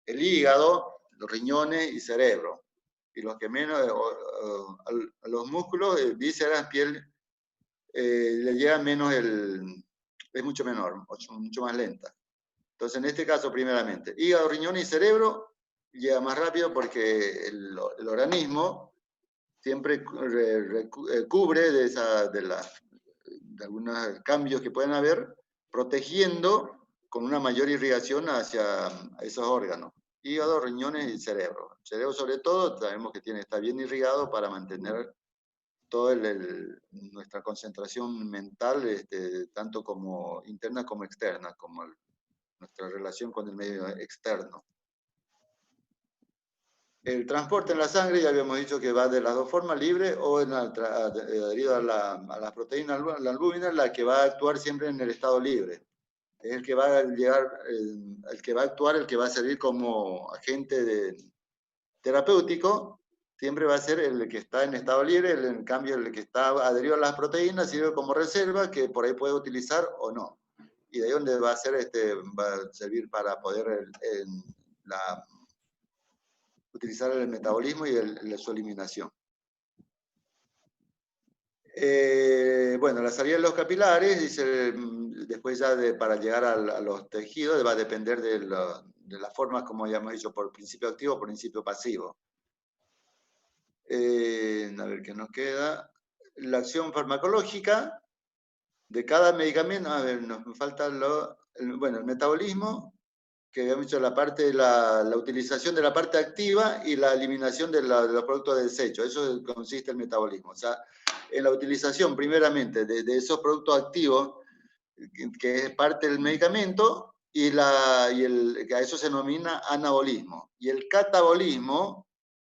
El hígado, los riñones y cerebro. Y los que menos, a los músculos, vísceras, piel, le llega menos es mucho menor, mucho más lenta. Entonces, en este caso, primeramente, hígado, riñón y cerebro llega más rápido porque el organismo siempre cubre de algunos cambios que pueden haber, protegiendo con una mayor irrigación hacia esos órganos, hígado, riñones y cerebro. El cerebro sobre todo sabemos que está bien irrigado para mantener toda nuestra concentración mental, tanto como interna como externa, como nuestra relación con el medio externo. El transporte en la sangre, ya habíamos dicho que va de las dos formas, libre o adherido a la proteína, la albúmina, la que va a actuar siempre en el estado libre. Es el que va a llegar, el que va a actuar, el que va a servir como agente terapéutico, siempre va a ser el que está en estado libre, en cambio el que está adherido a las proteínas sirve como reserva, que por ahí puede utilizar o no. Y de ahí donde va a ser, va a servir para poder utilizar el metabolismo y su eliminación. Bueno, la salida de los capilares, dice, después ya para llegar a los tejidos, va a depender de las formas, como ya hemos dicho, por principio activo o por principio pasivo. A ver qué nos queda. La acción farmacológica de cada medicamento, a ver, nos falta bueno, el metabolismo, que habíamos dicho la parte de la utilización de la parte activa y la eliminación de los productos de desecho. Eso consiste el metabolismo. O sea, en la utilización primeramente de esos productos activos, que es parte del medicamento, que a eso se denomina anabolismo. Y el catabolismo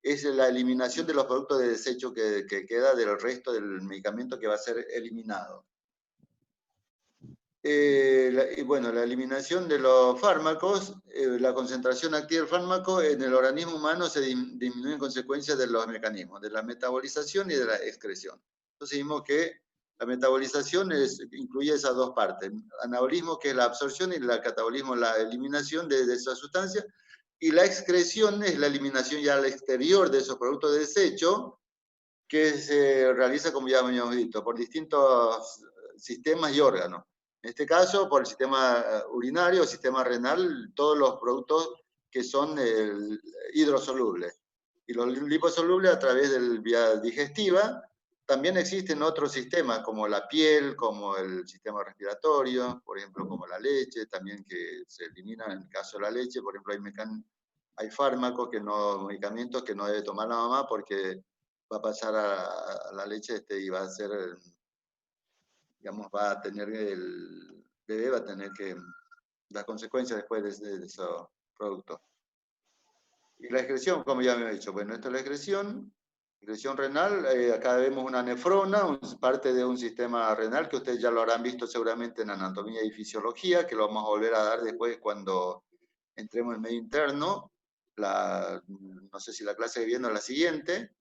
es la eliminación de los productos de desecho que queda del resto del medicamento que va a ser eliminado. Y bueno, la eliminación de los fármacos, la concentración activa del fármaco en el organismo humano se disminuye en consecuencia de los mecanismos, de la metabolización y de la excreción. Entonces vimos que la metabolización incluye esas dos partes, anabolismo, que es la absorción, y el catabolismo, la eliminación de esa sustancia, y la excreción es la eliminación ya al exterior de esos productos de desecho, que se realiza, como ya habíamos visto, por distintos sistemas y órganos. En este caso, por el sistema urinario, el sistema renal, todos los productos que son hidrosolubles. Y los liposolubles a través de la vía digestiva. También existen otros sistemas, como la piel, como el sistema respiratorio, por ejemplo, como la leche, también que se eliminan en el caso de la leche. Por ejemplo, hay fármacos, medicamentos que no debe tomar la mamá porque va a pasar a la leche y va a ser, digamos, va a tener el bebé, va a tener las consecuencias después de esos productos. Y la excreción, como ya me he dicho, bueno, esto es la excreción renal, acá vemos una nefrona, parte de un sistema renal que ustedes ya lo habrán visto seguramente en anatomía y fisiología, que lo vamos a volver a dar después cuando entremos en medio interno, no sé si la clase que viene es la siguiente,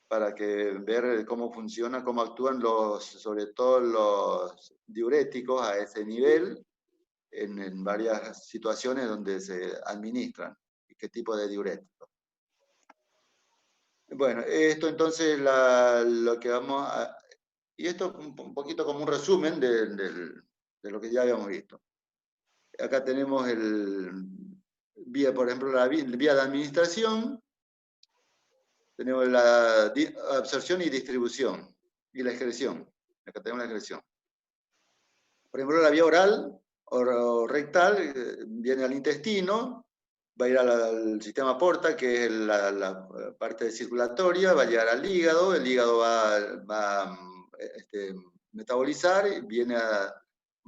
para ver cómo funciona, cómo actúan sobre todo los diuréticos a ese nivel, en varias situaciones donde se administran, y qué tipo de diuréticos. Bueno, esto entonces lo que vamos a... Y esto es un poquito como un resumen de lo que ya habíamos visto. Acá tenemos por ejemplo, la vía de administración. Tenemos la absorción y distribución, y la excreción. Acá tenemos la excreción. Por ejemplo, la vía oral o rectal viene al intestino, va a ir al sistema porta, que es la parte circulatoria, va a llegar al hígado, el hígado va a metabolizar, viene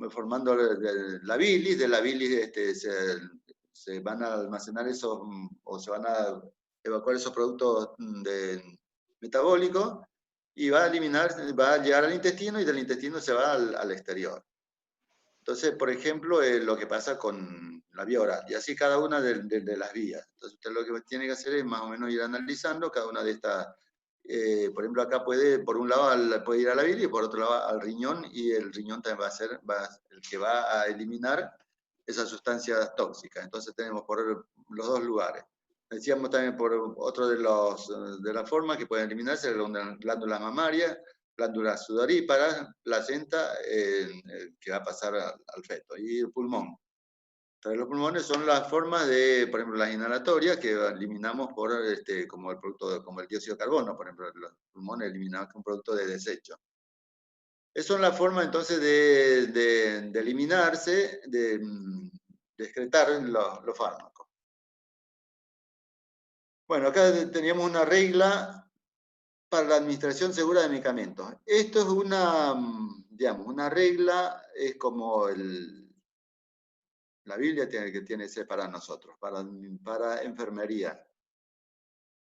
formando la bilis, de la bilis se van a almacenar esos, o se van a evacuar esos productos metabólicos, y va a llegar al intestino, y del intestino se va al exterior. Entonces, por ejemplo, lo que pasa con la vía oral, y así cada una de las vías. Entonces, usted lo que tiene que hacer es más o menos ir analizando cada una de estas. Por ejemplo, acá por un lado puede ir a la bilis, y por otro lado al riñón, y el riñón también va a ser el que va a eliminar esas sustancias tóxicas. Entonces tenemos por los dos lugares. Decíamos también por otro de las formas que pueden eliminarse, las glándulas mamarias, glándulas sudoríparas, placenta, que va a pasar al feto, y el pulmón. Entonces, los pulmones son las formas de, por ejemplo, las inhalatorias, que eliminamos como el dióxido de carbono, por ejemplo, los pulmones eliminados con producto de desecho. Esa es la forma entonces de eliminarse, de excretar los fármacos. Bueno, acá teníamos una regla para la administración segura de medicamentos. Esto es digamos, una regla, es como la Biblia que tiene que ser para nosotros, para enfermería,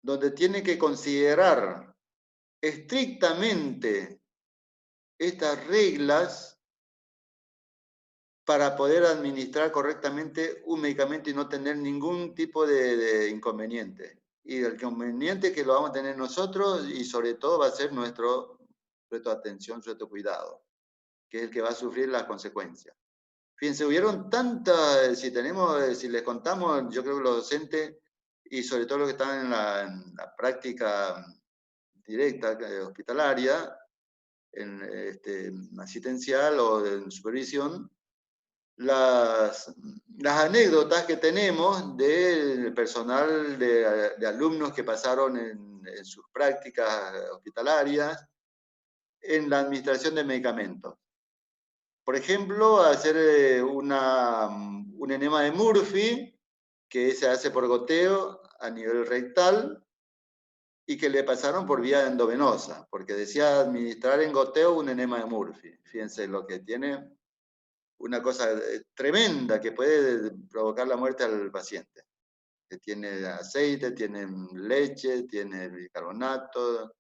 donde tiene que considerar estrictamente estas reglas para poder administrar correctamente un medicamento y no tener ningún tipo de inconveniente. Y el inconveniente que lo vamos a tener nosotros y sobre todo va a ser nuestro atención, nuestro cuidado, que es el que va a sufrir las consecuencias. Fíjense, hubieron tantas, si les contamos, yo creo que los docentes y sobre todo los que están en la práctica directa hospitalaria, en asistencial o en supervisión, las anécdotas que tenemos del personal de alumnos que pasaron en sus prácticas hospitalarias en la administración de medicamentos. Por ejemplo, hacer un enema de Murphy, que se hace por goteo a nivel rectal y que le pasaron por vía endovenosa, porque decía administrar en goteo un enema de Murphy. Fíjense lo que tiene, una cosa tremenda que puede provocar la muerte al paciente. Que tiene aceite, tiene leche, tiene bicarbonato,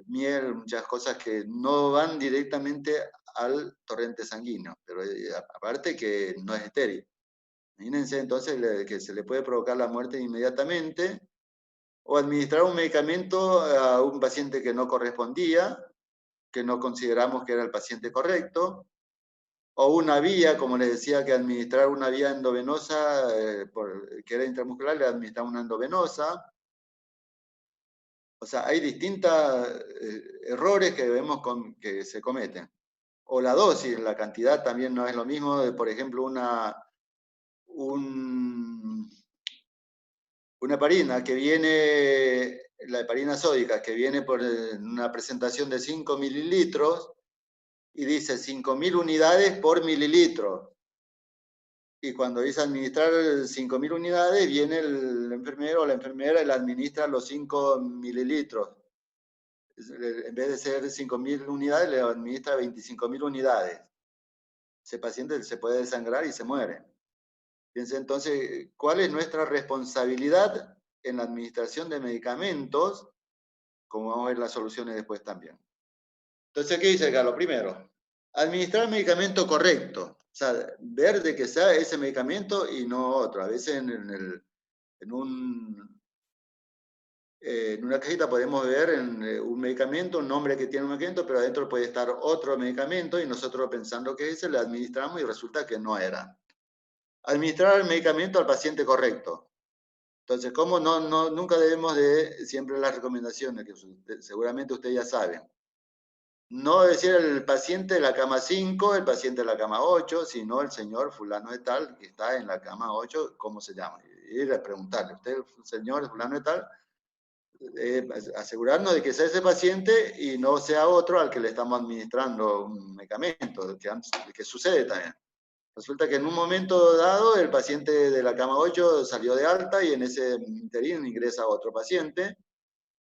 miel, muchas cosas que no van directamente al torrente sanguíneo, pero aparte que no es estéril. Imagínense entonces que se le puede provocar la muerte inmediatamente, o administrar un medicamento a un paciente que no correspondía, que no consideramos que era el paciente correcto, o una vía, como les decía, que administrar una vía endovenosa, que era intramuscular, le administramos una endovenosa. O sea, hay distintos errores que vemos que se cometen. O la dosis, la cantidad también no es lo mismo. Por ejemplo, una heparina que viene, la heparina sódica, que viene por una presentación de 5 mililitros y dice 5.000 unidades por mililitro. Y cuando dice administrar 5.000 unidades, viene el enfermero o la enfermera y le administra los 5 mililitros. En vez de ser 5.000 unidades, le administra 25.000 unidades. Ese paciente se puede desangrar y se muere. Fíjense entonces, ¿cuál es nuestra responsabilidad en la administración de medicamentos? Como vamos a ver las soluciones después también. Entonces, ¿qué dice acá? Lo primero, administrar el medicamento correcto. O sea, ver de que sea ese medicamento y no otro. A veces en una cajita podemos ver un medicamento, un nombre que tiene un medicamento, pero adentro puede estar otro medicamento y nosotros pensando que ese le administramos y resulta que no era. Administrar el medicamento al paciente correcto. Entonces, ¿cómo nunca debemos de, siempre las recomendaciones, que seguramente ustedes ya saben, no decir el paciente de la cama 5, el paciente de la cama 8, sino el señor fulano de tal, que está en la cama 8, ¿cómo se llama? Y ir a preguntarle, ¿usted señor fulano de tal? Asegurarnos de que sea ese paciente y no sea otro al que le estamos administrando un medicamento, que sucede también. Resulta que en un momento dado el paciente de la cama 8 salió de alta y en ese interín ingresa otro paciente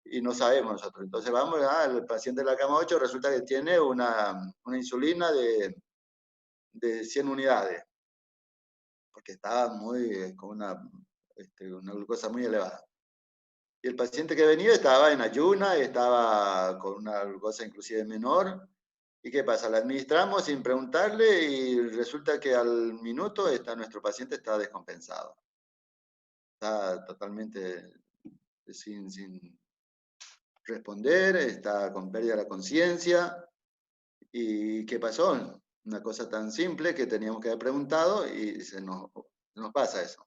y no sabemos nosotros. Entonces vamos al paciente de la cama 8, resulta que tiene una insulina de 100 unidades, porque estaba con una glucosa muy elevada. Y el paciente que venía estaba en ayuna, estaba con una glucosa inclusive menor. ¿Y qué pasa? La administramos sin preguntarle y resulta que al minuto nuestro paciente está descompensado. Está totalmente sin responder, está con pérdida de la conciencia. ¿Y qué pasó? Una cosa tan simple que teníamos que haber preguntado y se nos pasa eso.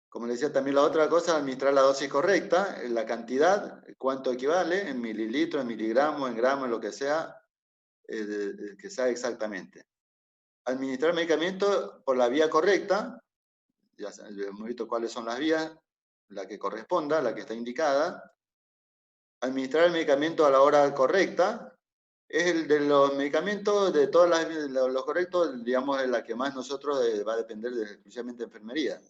Como le decía, también la otra cosa, administrar la dosis correcta, la cantidad, cuánto equivale, en mililitros, en miligramos, en gramos, en lo que sea, que sea exactamente. Administrar medicamentos por la vía correcta, ya hemos visto cuáles son las vías, la que corresponda, la que está indicada. Administrar el medicamento a la hora correcta, Es el de los medicamentos, de todos los correctos, digamos, es la que más nosotros va a depender exclusivamente de enfermería.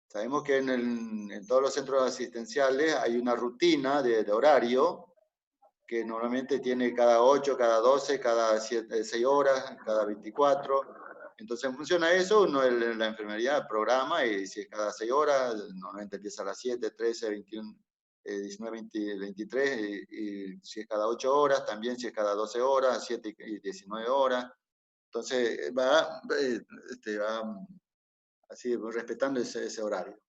Sabemos que en todos los centros asistenciales hay una rutina de horario que normalmente tiene cada 8, cada 12, cada 6 horas, cada 24. Entonces, en función a eso, uno en la enfermería programa y si es cada 6 horas, normalmente empieza a las 7, 13, 21, 19, 20, 23, y si es cada 8 horas, también si es cada 12 horas, 7 y 19 horas. Entonces, va así respetando ese horario.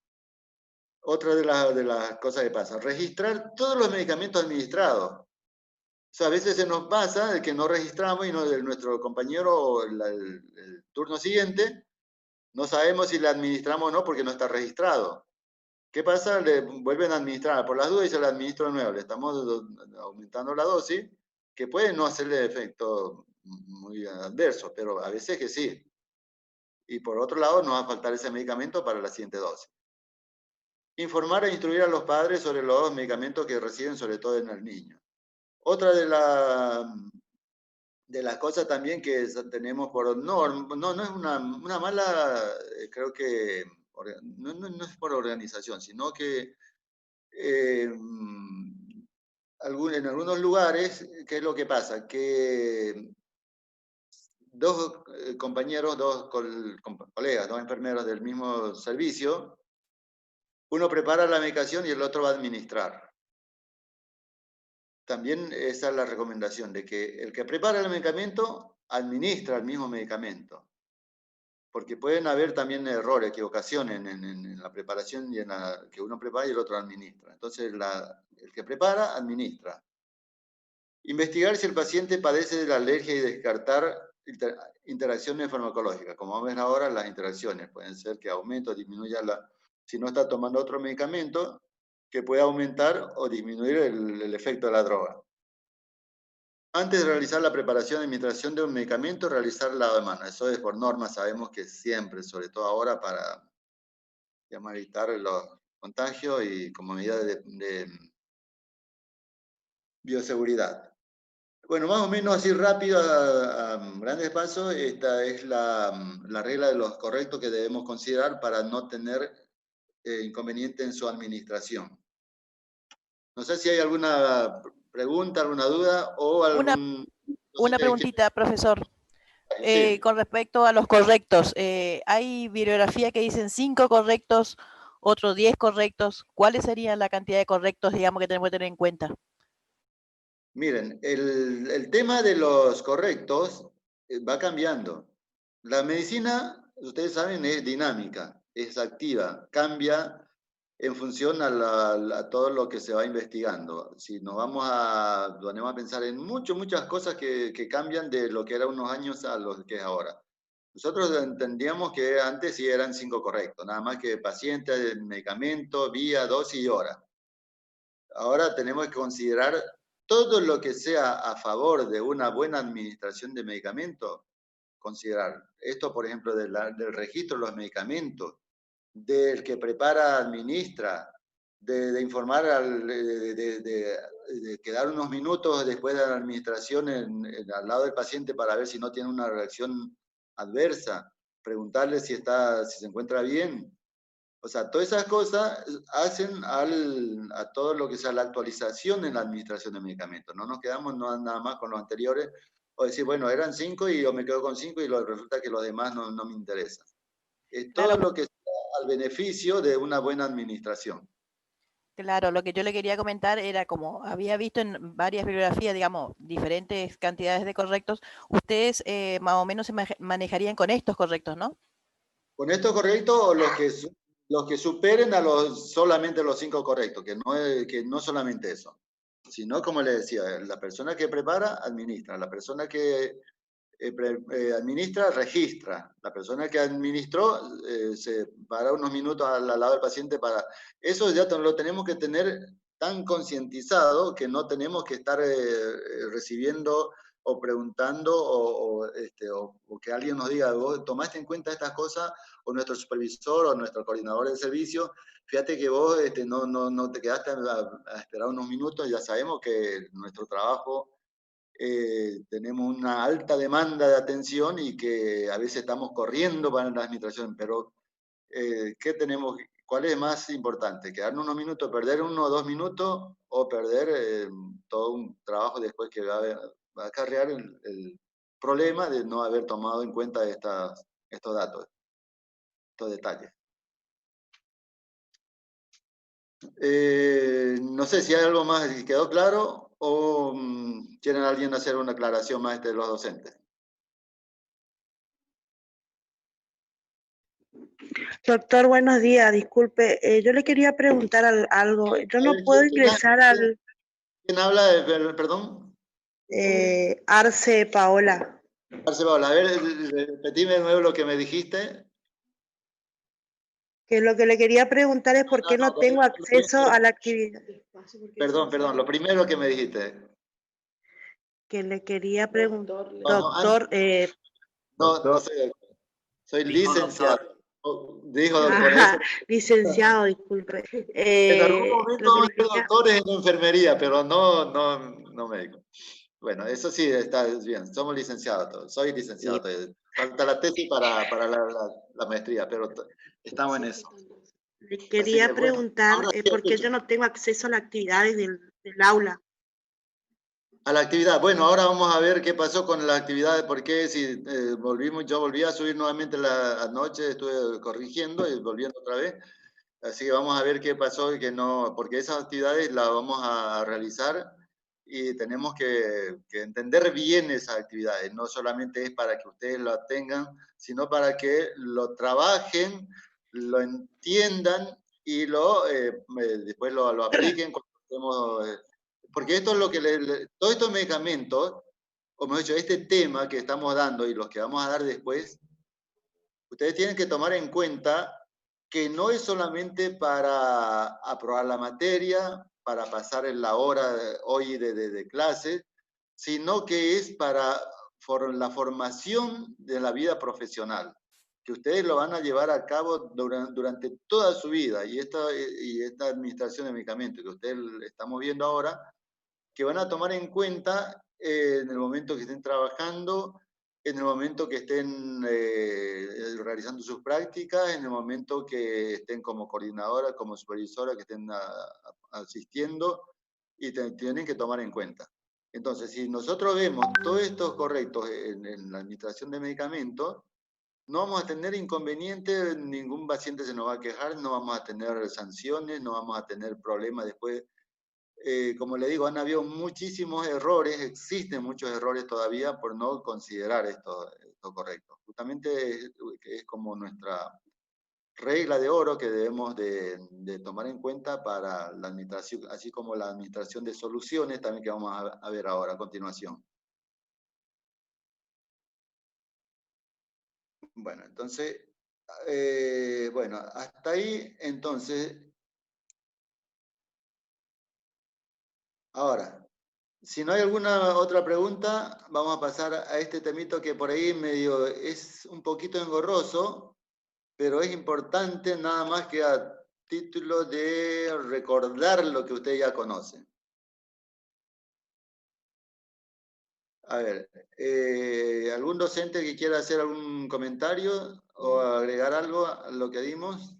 Otra de las cosas que pasa, registrar todos los medicamentos administrados. O sea, a veces se nos pasa de que no registramos y nuestro compañero el turno siguiente no sabemos si le administramos o no porque no está registrado. ¿Qué pasa? Le vuelven a administrar por las dudas y se le administra de nuevo. Le estamos aumentando la dosis, que puede no hacerle efecto muy adverso, pero a veces que sí. Y por otro lado, nos va a faltar ese medicamento para la siguiente dosis. Informar e instruir a los padres sobre los medicamentos que reciben, sobre todo en el niño. Otra de las cosas también que tenemos por no es una mala, creo que no es por organización, sino que en algunos lugares, ¿qué es lo que pasa? Que dos compañeros, dos colegas, dos enfermeros del mismo servicio, uno prepara la medicación y el otro va a administrar. También esa es la recomendación, de que el que prepara el medicamento administra el mismo medicamento. Porque pueden haber también errores, equivocaciones en la preparación y en la que uno prepara y el otro administra. Entonces, el que prepara, administra. Investigar si el paciente padece de la alergia y descartar interacciones farmacológicas. Como vamos a ver ahora, las interacciones pueden ser que aumente o disminuya si no está tomando otro medicamento, que puede aumentar o disminuir el efecto de la droga. Antes de realizar la preparación y administración de un medicamento, realizar la demanda. Eso es por norma, sabemos que siempre, sobre todo ahora, para evitar los contagios y como medida de bioseguridad. Bueno, más o menos así rápido, a grandes pasos, esta es la regla de los correctos que debemos considerar para no tener inconveniente en su administración. No sé si hay alguna pregunta, alguna duda o algún... Una preguntita, profesor. Sí. Con respecto a los correctos, hay bibliografía que dicen 5 correctos, otros 10 correctos. ¿Cuáles serían la cantidad de correctos, digamos, que tenemos que tener en cuenta? Miren, el tema de los correctos va cambiando. La medicina, ustedes saben, es dinámica, es activa, cambia en función a todo lo que se va investigando. Si nos vamos a pensar en muchas cosas que cambian de lo que era unos años a lo que es ahora. Nosotros entendíamos que antes sí eran 5 correctos, nada más que paciente, medicamento, vía, dosis y hora. Ahora tenemos que considerar todo lo que sea a favor de una buena administración de medicamentos, considerar. Esto, por ejemplo, del registro de los medicamentos, del que prepara, administra, de informar, de quedar unos minutos después de la administración al lado del paciente para ver si no tiene una reacción adversa, preguntarle si se encuentra bien. O sea, todas esas cosas hacen a todo lo que sea la actualización en la administración de medicamentos. No nos quedamos nada más con los anteriores o decir, bueno, eran 5 y yo me quedo con 5 y resulta que los demás no me interesan. Es todo lo que sea al beneficio de una buena administración. Claro, lo que yo le quería comentar era, como había visto en varias bibliografías, digamos, diferentes cantidades de correctos, ustedes más o menos se manejarían con estos correctos, ¿no? Con estos correctos o los que superen solamente los 5 correctos, que no solamente eso, sino, como le decía, la persona que prepara, administra, la persona que administra, registra, la persona que administró se para unos minutos al lado del paciente para... Eso ya lo tenemos que tener tan concientizado que no tenemos que estar recibiendo o preguntando o que alguien nos diga, vos tomaste en cuenta estas cosas, o nuestro supervisor o nuestro coordinador del servicio, fíjate que vos no te quedaste a esperar unos minutos, ya sabemos que nuestro trabajo tenemos una alta demanda de atención y que a veces estamos corriendo para la administración, pero ¿qué tenemos? ¿Cuál es más importante? ¿Quedarnos unos minutos, perder 1 o 2 minutos o perder todo un trabajo después que va a acarrear el problema de no haber tomado en cuenta estos datos, estos detalles? No sé si hay algo más que quedó claro o quieren alguien hacer una aclaración más de los docentes. Doctor, buenos días. Disculpe, yo le quería preguntar algo. Yo no puedo ingresar al... ¿Quién habla? Perdón. Arce Paola. Arce Paola, a ver, repetime de nuevo lo que me dijiste. Que lo que le quería preguntar es por qué no tengo acceso a la actividad. Perdón, lo primero que me dijiste. Que le quería preguntar, doctor. No soy doctor. Soy licenciado. Dijo doctor. Licenciado, disculpe. En algún momento vamos a ser doctores en enfermería, pero no médico. Bueno, eso sí, está bien. Somos licenciados todos. Soy licenciado todavía. Falta la tesis para la maestría, pero estamos en eso. Le quería preguntar por qué yo no tengo acceso a las actividades del aula. A la actividad. Bueno, ahora vamos a ver qué pasó con la actividad, porque si yo volví a subir nuevamente anoche, estuve corrigiendo y volviendo otra vez. Así que vamos a ver qué pasó y qué no, porque esas actividades las vamos a realizar y tenemos que entender bien esas actividades. No solamente es para que ustedes lo tengan, sino para que lo trabajen, lo entiendan y después lo apliquen cuando estemos, porque esto es lo que todos estos medicamentos, o mejor dicho, este tema que estamos dando y los que vamos a dar después, ustedes tienen que tomar en cuenta que no es solamente para aprobar la materia, para pasar en la hora hoy de clase, sino que es para la formación de la vida profesional, que ustedes lo van a llevar a cabo durante toda su vida, y esta administración de medicamentos que ustedes estamos viendo ahora, que van a tomar en cuenta en el momento que estén trabajando, en el momento que estén realizando sus prácticas, en el momento que estén como coordinadora, como supervisora, que estén asistiendo, y tienen que tomar en cuenta. Entonces, si nosotros vemos todos estos correctos en la administración de medicamentos, no vamos a tener inconvenientes, ningún paciente se nos va a quejar, no vamos a tener sanciones, no vamos a tener problemas después. Como le digo, han habido muchísimos errores, existen muchos errores todavía por no considerar esto correcto. Justamente es como nuestra regla de oro que debemos de tomar en cuenta para la administración, así como la administración de soluciones también que vamos a ver ahora a continuación. Bueno, entonces, bueno, hasta ahí, entonces, ahora, si no hay alguna otra pregunta, vamos a pasar a este temito que por ahí medio es un poquito engorroso, pero es importante nada más que a título de recordar lo que ustedes ya conocen. A ver, ¿algún docente que quiera hacer algún comentario o agregar algo a lo que dimos?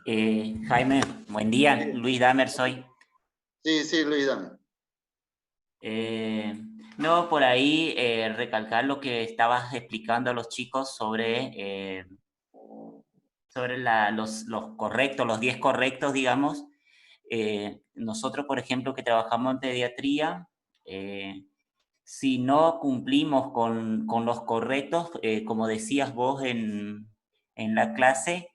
Jaime, buen día. Sí. Luis Damer soy. Sí, Luis Damer. No, por ahí recalcar lo que estabas explicando a los chicos sobre los correctos, los 10 correctos, digamos. Nosotros, por ejemplo, que trabajamos en pediatría, si no cumplimos con los correctos, como decías vos en la clase,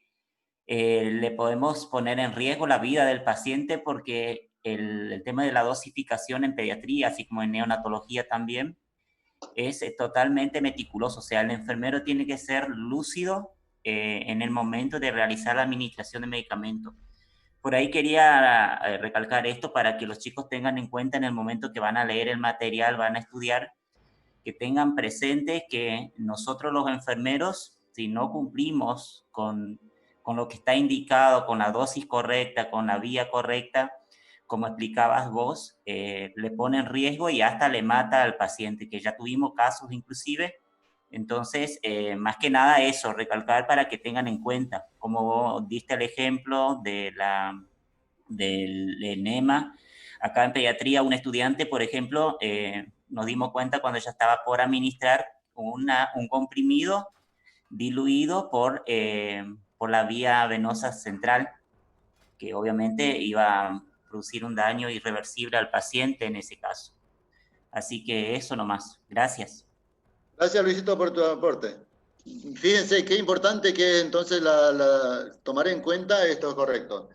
le podemos poner en riesgo la vida del paciente porque el tema de la dosificación en pediatría, así como en neonatología también, es totalmente meticuloso. O sea, el enfermero tiene que ser lúcido en el momento de realizar la administración de medicamentos. Por ahí quería recalcar esto para que los chicos tengan en cuenta en el momento que van a leer el material, van a estudiar, que tengan presente que nosotros los enfermeros, si no cumplimos con lo que está indicado, con la dosis correcta, con la vía correcta, como explicabas vos, le pone en riesgo y hasta le mata al paciente, que ya tuvimos casos inclusive. Entonces, más que nada eso, recalcar para que tengan en cuenta, como vos diste el ejemplo del enema. Acá en pediatría, un estudiante, por ejemplo, nos dimos cuenta cuando ya estaba por administrar un comprimido diluido por la vía venosa central, que obviamente iba a producir un daño irreversible al paciente en ese caso. Así que eso nomás. Gracias. Gracias, Luisito, por tu aporte. Fíjense qué importante que es entonces tomar en cuenta esto correcto.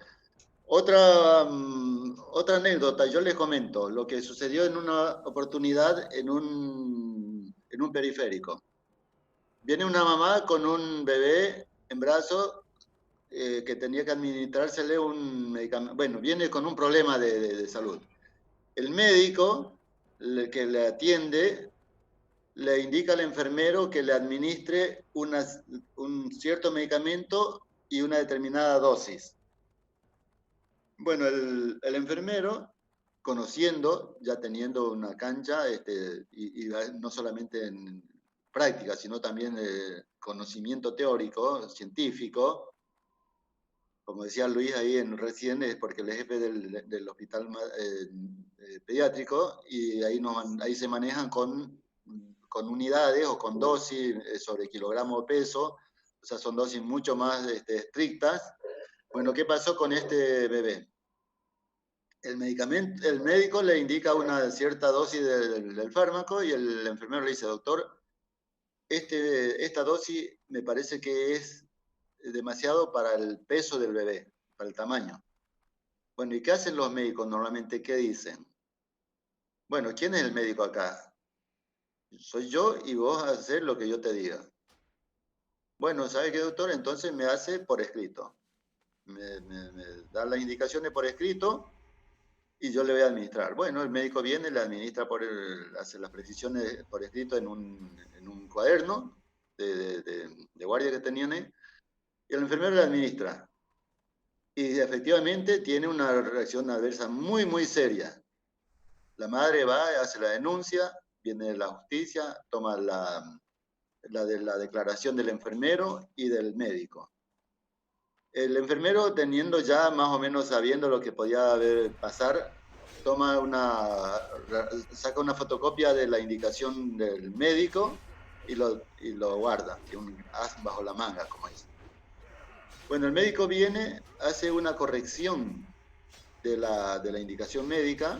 Otra anécdota, yo les comento lo que sucedió en una oportunidad en un periférico. Viene una mamá con un bebé en brazos que tenía que administrársele un medicamento. Bueno, viene con un problema de salud. El médico que le atiende le indica al enfermero que le administre un cierto medicamento y una determinada dosis. Bueno, el enfermero, conociendo, ya teniendo una cancha, y no solamente en práctica, sino también conocimiento teórico, científico, como decía Luis ahí recién, es porque él es jefe del hospital pediátrico, y ahí se manejan con unidades o con dosis sobre kilogramo de peso, o sea, son dosis mucho más estrictas. Bueno, ¿qué pasó con este bebé? El médico le indica una cierta dosis del fármaco y el enfermero le dice, doctor, esta dosis me parece que es demasiado para el peso del bebé, para el tamaño. Bueno, ¿y qué hacen los médicos normalmente? ¿Qué dicen? Bueno, ¿quién es el médico acá? Soy yo y vos haces lo que yo te diga. Bueno, ¿sabe qué, doctor? Entonces me hace por escrito. Me da las indicaciones por escrito y yo le voy a administrar. Bueno, el médico viene, le administra hace las precisiones por escrito en un cuaderno de guardia que tenían ahí, y el enfermero le administra. Y efectivamente tiene una reacción adversa muy, muy seria. La madre va, hace la denuncia, viene la justicia, toma la declaración del enfermero y del médico. El enfermero, teniendo ya más o menos sabiendo lo que podía pasar, saca una fotocopia de la indicación del médico y lo guarda, que un as bajo la manga, como dice. Bueno, el médico viene, hace una corrección de la indicación médica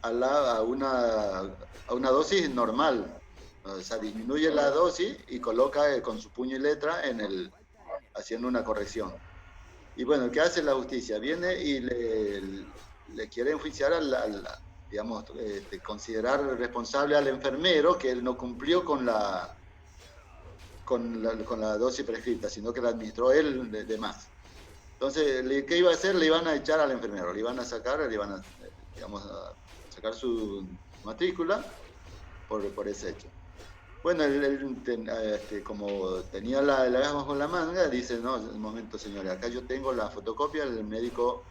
a una dosis normal. O sea, disminuye la dosis y coloca con su puño y letra haciendo una corrección. Y bueno, ¿qué hace la justicia? Viene y le quiere enjuiciar digamos, considerar responsable al enfermero que él no cumplió con la dosis prescrita, sino que la administró él de más. Entonces, ¿qué iba a hacer? Le iban a echar al enfermero, le iban a sacar su matrícula por ese hecho. Bueno, como tenía la gas bajo la manga, dice, no, un momento, señores, acá yo tengo la fotocopia, el médico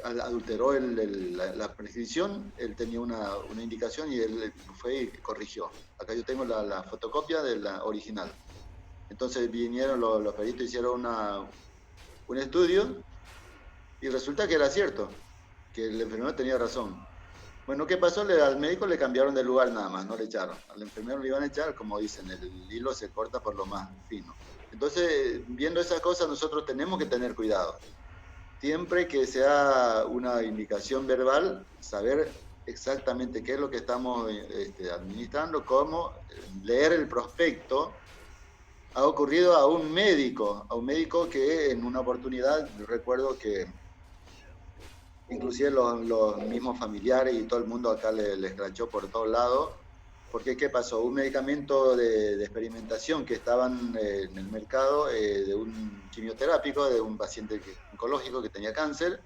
adulteró la prescripción, él tenía una indicación y él fue y corrigió. Acá yo tengo la fotocopia de la original. Entonces vinieron los peritos, hicieron un estudio y resulta que era cierto, que el enfermero tenía razón. Bueno, ¿qué pasó? Al médico le cambiaron de lugar nada más, no le echaron. Al enfermero le iban a echar, como dicen, el hilo se corta por lo más fino. Entonces, viendo esas cosas, nosotros tenemos que tener cuidado. Siempre que sea una indicación verbal, saber exactamente qué es lo que estamos administrando, cómo leer el prospecto. Ha ocurrido a un médico que en una oportunidad, recuerdo que inclusive los mismos familiares y todo el mundo acá le escrachó por todos lados, porque ¿qué pasó? Un medicamento de experimentación que estaban en el mercado, de un quimioterápico, de un paciente oncológico que tenía cáncer,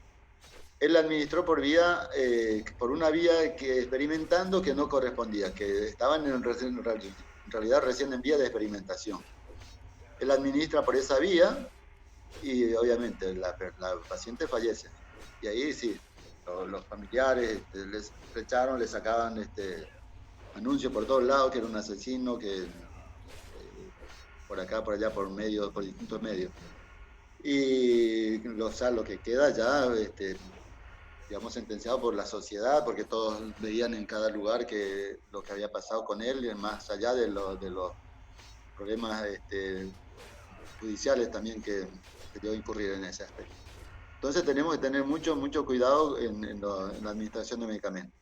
él la administró por una vía experimentando que no correspondía, que estaban en realidad recién en vía de experimentación. Él administra por esa vía y obviamente la paciente fallece. Y ahí sí, los familiares les flecharon, le sacaban anuncios por todos lados que era un asesino, que por acá, por allá, por distintos medios. Y lo que queda ya, digamos, sentenciado por la sociedad, porque todos veían en cada lugar que lo que había pasado con él, más allá de los problemas judiciales también que dio incurrir en ese aspecto. Entonces tenemos que tener mucho cuidado en la administración de medicamentos.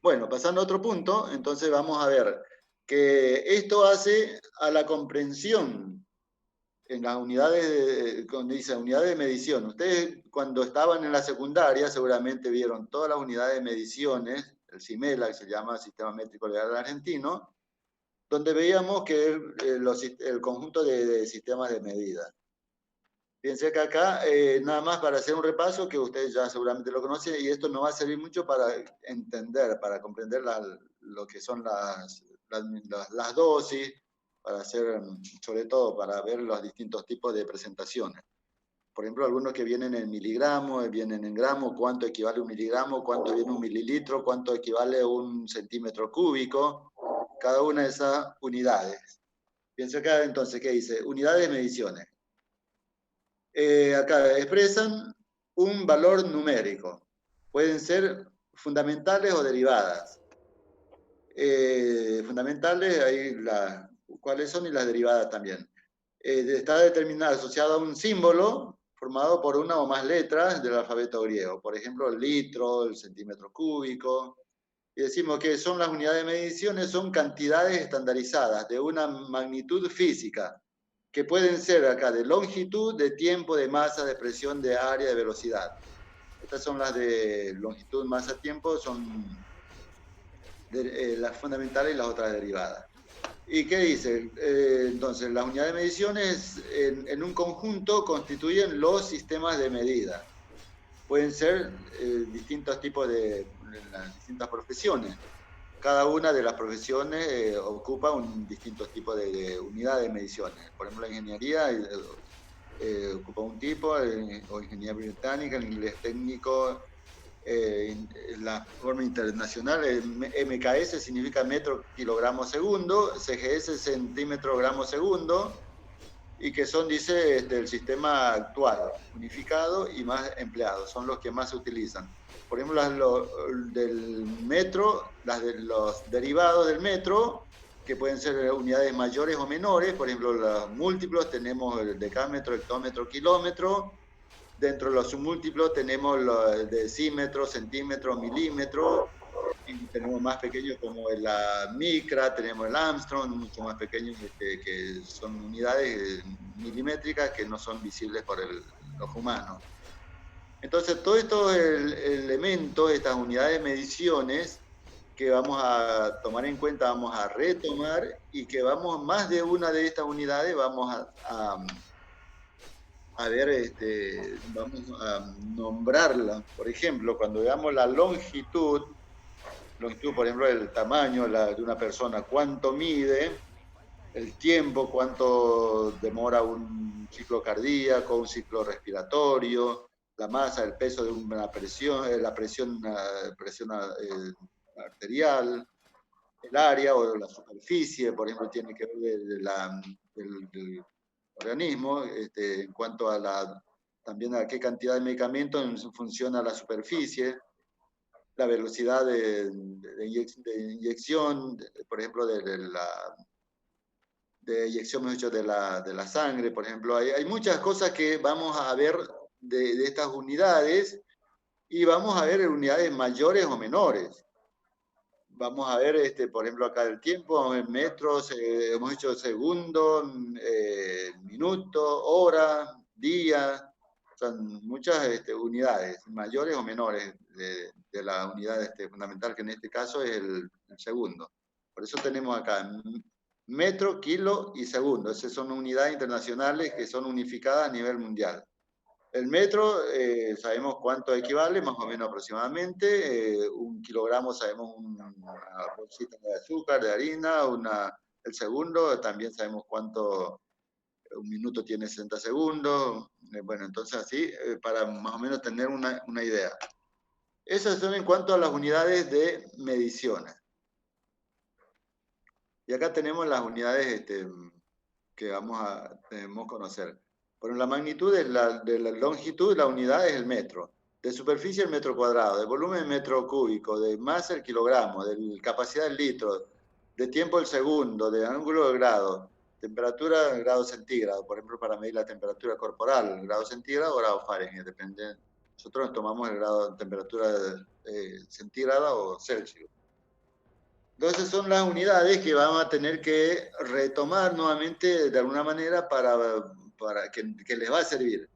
Bueno, pasando a otro punto, entonces vamos a ver que esto hace a la comprensión en las unidades, cuando dice unidades de medición. Ustedes cuando estaban en la secundaria seguramente vieron todas las unidades de mediciones, el CIMELA, que se llama Sistema Métrico Legal Argentino, donde veíamos que el conjunto de sistemas de medida. Fíjense que acá, nada más para hacer un repaso, que ustedes ya seguramente lo conocen, y esto nos va a servir mucho para entender, para comprender lo que son las dosis, para hacer, sobre todo, para ver los distintos tipos de presentaciones. Por ejemplo, algunos que vienen en miligramos, vienen en gramos, cuánto equivale un miligramo, cuánto viene un mililitro, cuánto equivale un centímetro cúbico, cada una de esas unidades. Fíjense acá, entonces, ¿qué dice? Unidades de mediciones. Acá expresan un valor numérico. Pueden ser fundamentales o derivadas. Fundamentales, ahí cuáles son, y las derivadas también. Está determinada, asociada a un símbolo formado por una o más letras del alfabeto griego. Por ejemplo, el litro, el centímetro cúbico. Y decimos que son las unidades de mediciones, son cantidades estandarizadas de una magnitud física, que pueden ser acá de longitud, de tiempo, de masa, de presión, de área, de velocidad. Estas son las de longitud, masa, tiempo, son las fundamentales y las otras derivadas. ¿Y qué dice? Entonces, las unidades de mediciones en un conjunto constituyen los sistemas de medida. Pueden ser distintos tipos las distintas profesiones. Cada una de las profesiones ocupa un distinto tipo de unidad de mediciones. Por ejemplo, la ingeniería ocupa un tipo, o ingeniería británica, el inglés técnico, la forma internacional, MKS significa metro, kilogramo, segundo, CGS, centímetro, gramo, segundo, y que son, dice, el sistema actual, unificado y más empleado, son los que más se utilizan. Por ejemplo, del metro, los derivados del metro, que pueden ser unidades mayores o menores. Por ejemplo, los múltiplos tenemos el decámetro, hectómetro, kilómetro. Dentro de los submúltiplos tenemos los decímetro, centímetro, milímetro. Y tenemos más pequeños como la micra, tenemos el Armstrong, mucho más pequeños, que son unidades milimétricas que no son visibles por los humanos. Entonces, todos estos elementos, estas unidades de mediciones que vamos a tomar en cuenta, vamos a retomar, y que más de una de estas unidades vamos a ver, vamos a nombrarla. Por ejemplo, cuando veamos la longitud, por ejemplo, el tamaño de una persona, cuánto mide, el tiempo, cuánto demora un ciclo cardíaco, un ciclo respiratorio, la masa, el peso de una presión, la presión arterial, el área o la superficie, por ejemplo, tiene que ver del organismo, en cuanto a también a qué cantidad de medicamentos en función a la superficie, la velocidad de inyección, por ejemplo, de inyección, mejor dicho, de la sangre, por ejemplo. Hay muchas cosas que vamos a ver de estas unidades, y vamos a ver unidades mayores o menores. Vamos a ver, por ejemplo, acá el tiempo, en metros, hemos hecho segundo, minuto, hora, día. Son muchas unidades, mayores o menores, de la unidad fundamental, que en este caso es el segundo. Por eso tenemos acá metro, kilo y segundo. Esas son unidades internacionales que son unificadas a nivel mundial. El metro, sabemos cuánto equivale, más o menos aproximadamente. Un kilogramo, sabemos una bolsita de azúcar, de harina. El segundo, también sabemos cuánto. Un minuto tiene 60 segundos, Bueno, entonces así, para más o menos tener una idea. Esas son en cuanto a las unidades de mediciones. Y acá tenemos las unidades que debemos conocer. Por la magnitud de la longitud, la unidad es el metro. De superficie, el metro cuadrado. De volumen, el metro cúbico. De masa, el kilogramo. De capacidad, el litro. De tiempo, el segundo. De ángulo, el grado. Temperatura, grado centígrado. Por ejemplo, para medir la temperatura corporal, grado centígrado o grado Fahrenheit. Depende. Nosotros tomamos el grado de temperatura centígrada o Celsius. Entonces son las unidades que vamos a tener que retomar nuevamente de alguna manera para que les va a servir.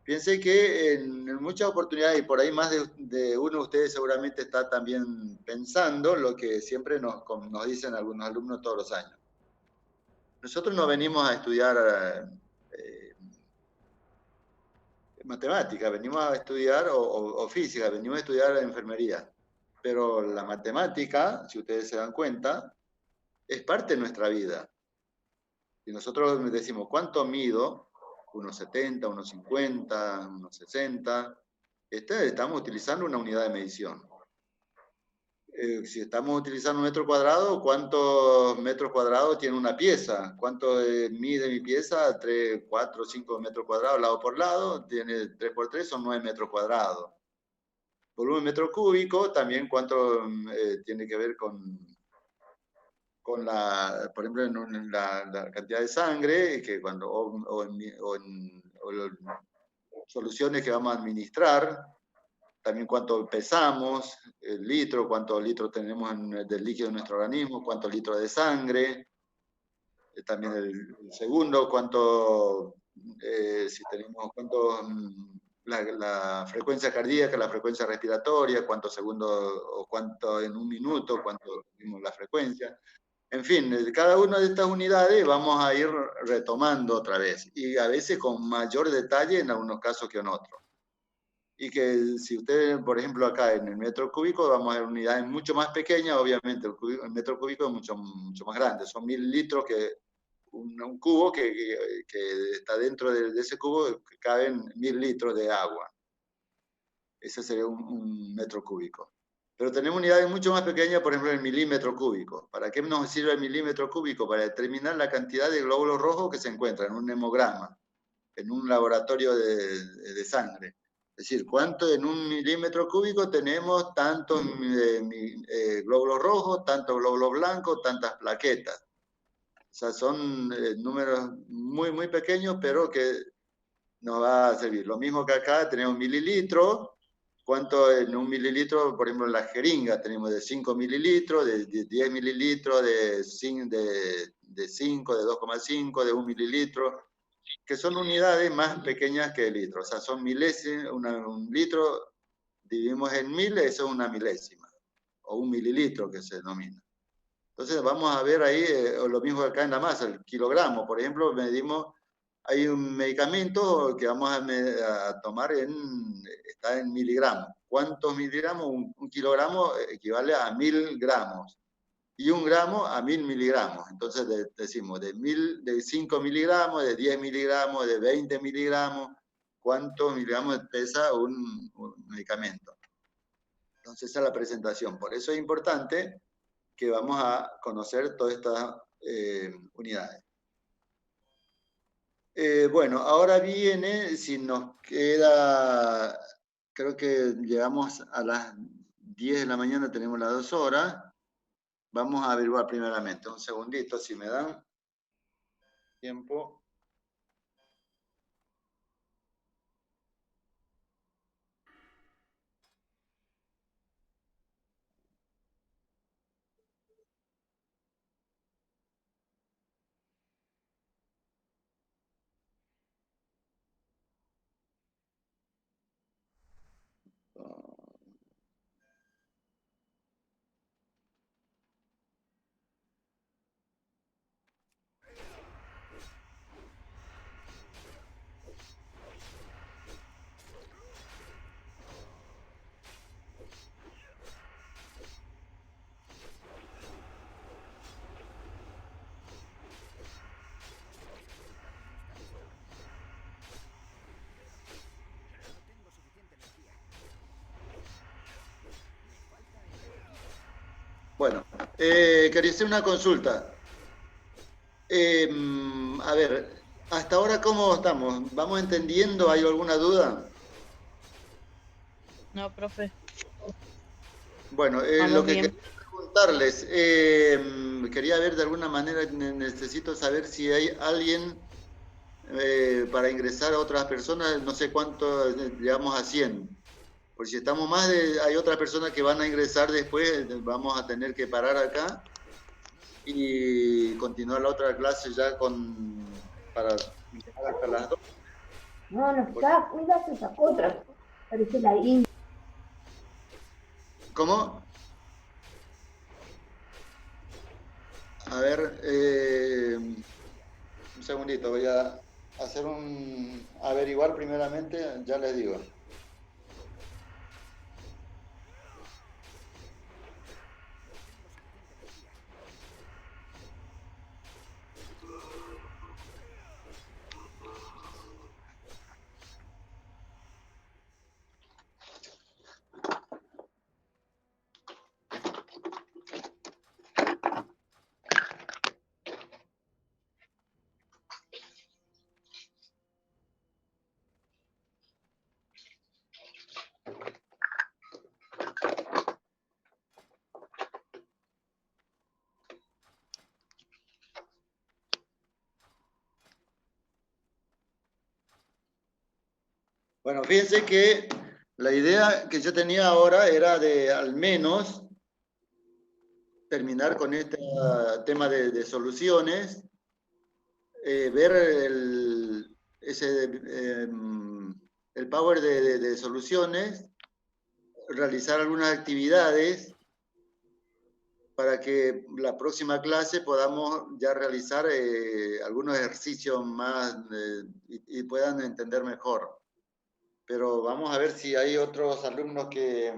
Piense que en muchas oportunidades, y por ahí más de uno de ustedes seguramente está también pensando lo que siempre nos dicen algunos alumnos todos los años. Nosotros no venimos a estudiar matemática, venimos a estudiar, o física, venimos a estudiar enfermería. Pero la matemática, si ustedes se dan cuenta, es parte de nuestra vida. Y nosotros decimos, ¿cuánto mido? 1,70, 1,50, 1,60. Estamos utilizando una unidad de medición. Si estamos utilizando un metro cuadrado, ¿cuántos metros cuadrados tiene una pieza? ¿Cuánto mide mi pieza? 3, 4, 5 metros cuadrados lado por lado. Tiene 3 por 3, son 9 metros cuadrados. Volumen metro cúbico, también cuánto tiene que ver con por ejemplo, en la cantidad de sangre, que o en soluciones que vamos a administrar, también cuánto pesamos, el litro, cuántos litros tenemos del líquido en nuestro organismo, cuántos litros de sangre, también el segundo, si tenemos la frecuencia cardíaca, la frecuencia respiratoria, cuántos segundos o cuánto en un minuto, cuánto tenemos la frecuencia. En fin, de cada una de estas unidades vamos a ir retomando otra vez, y a veces con mayor detalle en algunos casos que en otros. Y que si ustedes, por ejemplo, acá en el metro cúbico, vamos a ver unidades mucho más pequeñas, obviamente el metro cúbico es mucho más grande, son 1000 litros que un cubo que está dentro de ese cubo, que caben 1000 litros de agua. Ese sería un metro cúbico. Pero tenemos unidades mucho más pequeñas, por ejemplo, el milímetro cúbico. ¿Para qué nos sirve el milímetro cúbico? Para determinar la cantidad de glóbulos rojos que se encuentran en un hemograma, en un laboratorio de sangre. Es decir, ¿cuánto en un milímetro cúbico tenemos tantos glóbulos rojos, tantos glóbulos blancos, tantas plaquetas? O sea, son números muy, muy pequeños, pero que nos va a servir. Lo mismo que acá tenemos mililitros. ¿Cuánto en un mililitro? Por ejemplo, en la jeringa tenemos de 5 mililitros, de 10 mililitros, de 5, de 2,5, de 1 mililitro, que son unidades más pequeñas que el litro. O sea, son milésimas, un litro dividimos en 1000, eso es una milésima, o un mililitro que se denomina. Entonces vamos a ver ahí lo mismo acá en la masa, el kilogramo. Por ejemplo, medimos, hay un medicamento que vamos a tomar, está en miligramos. ¿Cuántos miligramos? Un kilogramo equivale a 1000 gramos. Y un gramo a 1000 miligramos. Entonces decimos de 5 miligramos, de 10 miligramos, de 20 miligramos, ¿cuántos miligramos pesa un medicamento? Entonces esa es la presentación. Por eso es importante que vamos a conocer todas estas unidades. Bueno, ahora viene, si nos queda, creo que llegamos a las 10 de la mañana, tenemos las 2 horas. Vamos a averiguar primeramente, un segundito, si me dan tiempo. Bueno, quería hacer una consulta. A ver, hasta ahora, ¿cómo estamos? ¿Vamos entendiendo? ¿Hay alguna duda? No, profe. Bueno, Vamos lo que bien. quería preguntarles, quería ver de alguna manera, necesito saber si hay alguien para ingresar a otras personas, no sé cuánto, llegamos a 100. Por si estamos más, hay otras personas que van a ingresar después, vamos a tener que parar acá y continuar la otra clase ya para llegar hasta las 2. No, no está, cuídate esa otra. Parece la India. ¿Cómo? A ver, un segundito, voy a hacer averiguar primeramente, ya les digo. Bueno, fíjense que la idea que yo tenía ahora era de al menos terminar con este tema de soluciones, ver el power de soluciones, realizar algunas actividades para que la próxima clase podamos ya realizar algunos ejercicios más y puedan entender mejor. Pero vamos a ver si hay otros alumnos que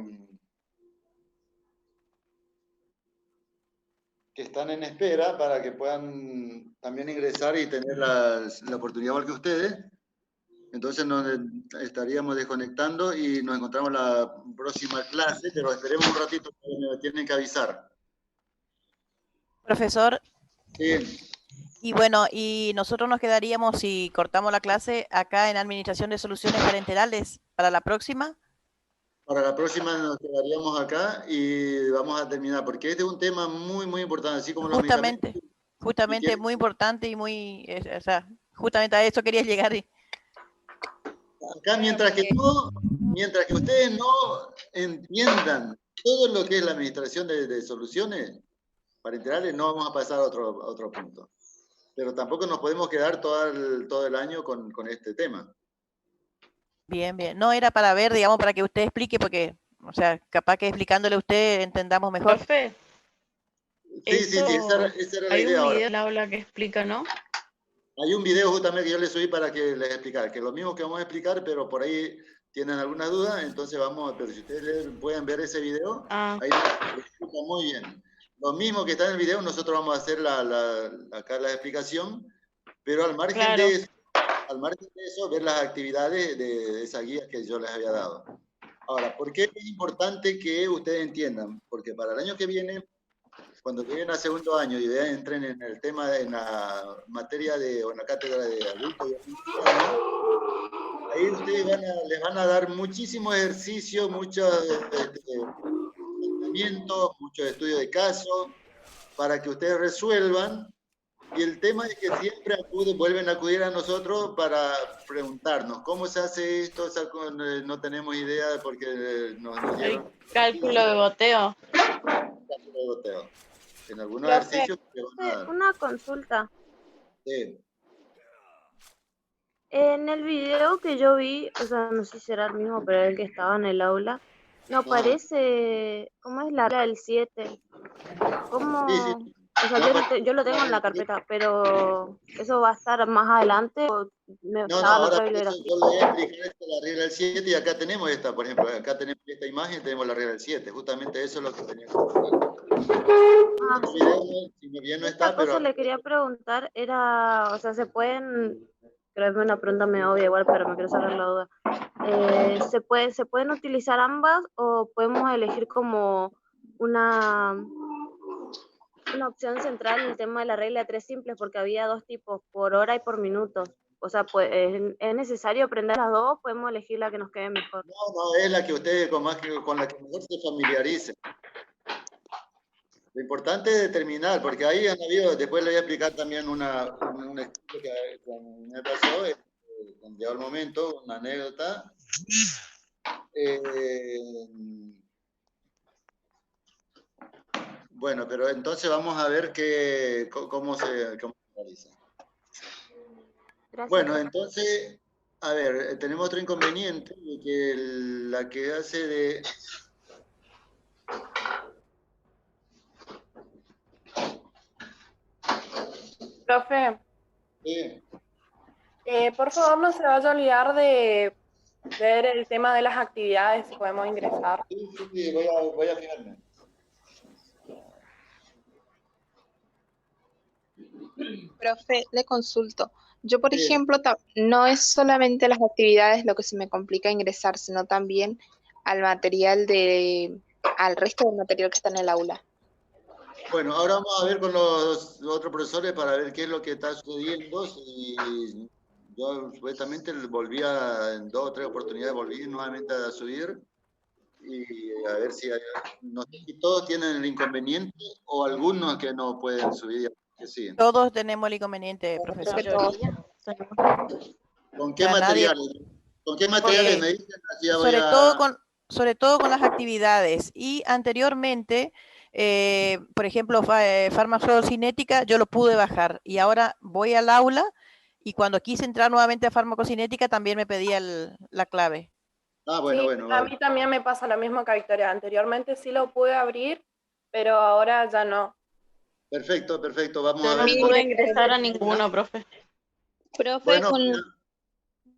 están en espera para que puedan también ingresar y tener la oportunidad igual que ustedes. Entonces nos estaríamos desconectando y nos encontramos la próxima clase, pero esperemos un ratito, me tienen que avisar. Profesor, Sí. y bueno, y nosotros nos quedaríamos, si cortamos la clase, acá en Administración de Soluciones Parenterales para la próxima. Para la próxima nos quedaríamos acá y vamos a terminar, porque este es un tema muy, muy importante, así como los medicamentos. Justamente muy importante y muy, o sea, justamente a eso quería llegar. Acá, mientras que ustedes no entiendan todo lo que es la administración de soluciones parenterales, no vamos a pasar a otro punto. Pero tampoco nos podemos quedar todo el año con este tema. Bien, bien. No, era para ver, digamos, para que usted explique, porque, o sea, capaz que explicándole a usted entendamos mejor. Profe, Sí, esa era la idea. hay un video ahora. en la aula que explica, ¿no? Hay un video justamente que yo les subí para que les explicara, que es lo mismo que vamos a explicar, pero por ahí tienen alguna duda, entonces pero si ustedes pueden ver ese video, ahí lo explica muy bien. Lo mismo que está en el video, nosotros vamos a hacer acá la explicación, pero al margen de eso, ver las actividades de esa guía que yo les había dado. Ahora, ¿por qué es importante que ustedes entiendan? Porque para el año que viene, cuando lleguen a segundo año y entren en el tema, en la materia o en la cátedra de adultos y adultos, ahí ustedes les van a dar muchísimos ejercicios, muchos planteamientos, muchos estudios de caso, para que ustedes resuelvan. Y el tema es que siempre vuelven a acudir a nosotros para preguntarnos, ¿cómo se hace esto? No tenemos idea porque nos dieron... Cálculo de goteo. Cálculo de goteo. En algunos ejercicios que van a dar. Una consulta. Sí. En el video que yo vi, o sea, no sé si será el mismo, pero el que estaba en el aula, no aparece, ¿cómo es la del 7? ¿Cómo? Sí. O sea, yo lo tengo en la carpeta, pero ¿eso va a estar más adelante o me ahora yo le voy a explicar la regla del 7 y acá tenemos esta, por ejemplo, acá tenemos esta imagen, tenemos la regla del 7, justamente eso es lo que tenía que si bien no está, cosa le quería preguntar era, o sea, se pueden, creo que es una pregunta medio obvia igual, pero me quiero sacar la duda. ¿Se pueden utilizar ambas o podemos elegir como una una opción central el tema de la regla de 3 simples, porque había 2 tipos, por hora y por minuto. O sea, pues, es necesario aprender las dos, podemos elegir la que nos quede mejor. No, es la que ustedes con la que mejor se familiaricen. Lo importante es determinar, porque ahí han habido, después le voy a explicar también un ejemplo que me pasó, cuando llegó el momento, una anécdota. Bueno, pero entonces vamos a ver cómo se realiza. Gracias. Bueno, entonces, a ver, tenemos otro inconveniente, de que la que hace de... Profe, Sí, por favor no se vaya a olvidar de ver el tema de las actividades, si podemos ingresar. sí, voy a fijarme. Profe, le consulto. Yo, por Sí. ejemplo, no es solamente las actividades lo que se me complica ingresar, sino también al al resto del material que está en el aula. Bueno, ahora vamos a ver con los otros profesores para ver qué es lo que está sucediendo. Yo supuestamente en 2 o 3 oportunidades volví nuevamente a subir y a ver si no sé si todos tienen el inconveniente o algunos que no pueden subir. Que sí. Todos tenemos el inconveniente, profesor. ¿Con qué O sea, nadie- materiales? ¿Con qué materiales me dicen? Así ya voy sobre todo con las actividades. Y anteriormente, por ejemplo, farmacocinética, yo lo pude bajar. Y ahora voy al aula y cuando quise entrar nuevamente a farmacocinética también me pedía la clave. Ah, bueno, Sí, bueno. a mí también me pasa lo mismo que a Victoria. Anteriormente sí lo pude abrir, pero ahora ya no. Perfecto, perfecto. Vamos Yo a no ver. pude ingresar a ninguno, profe. Profe, Bueno,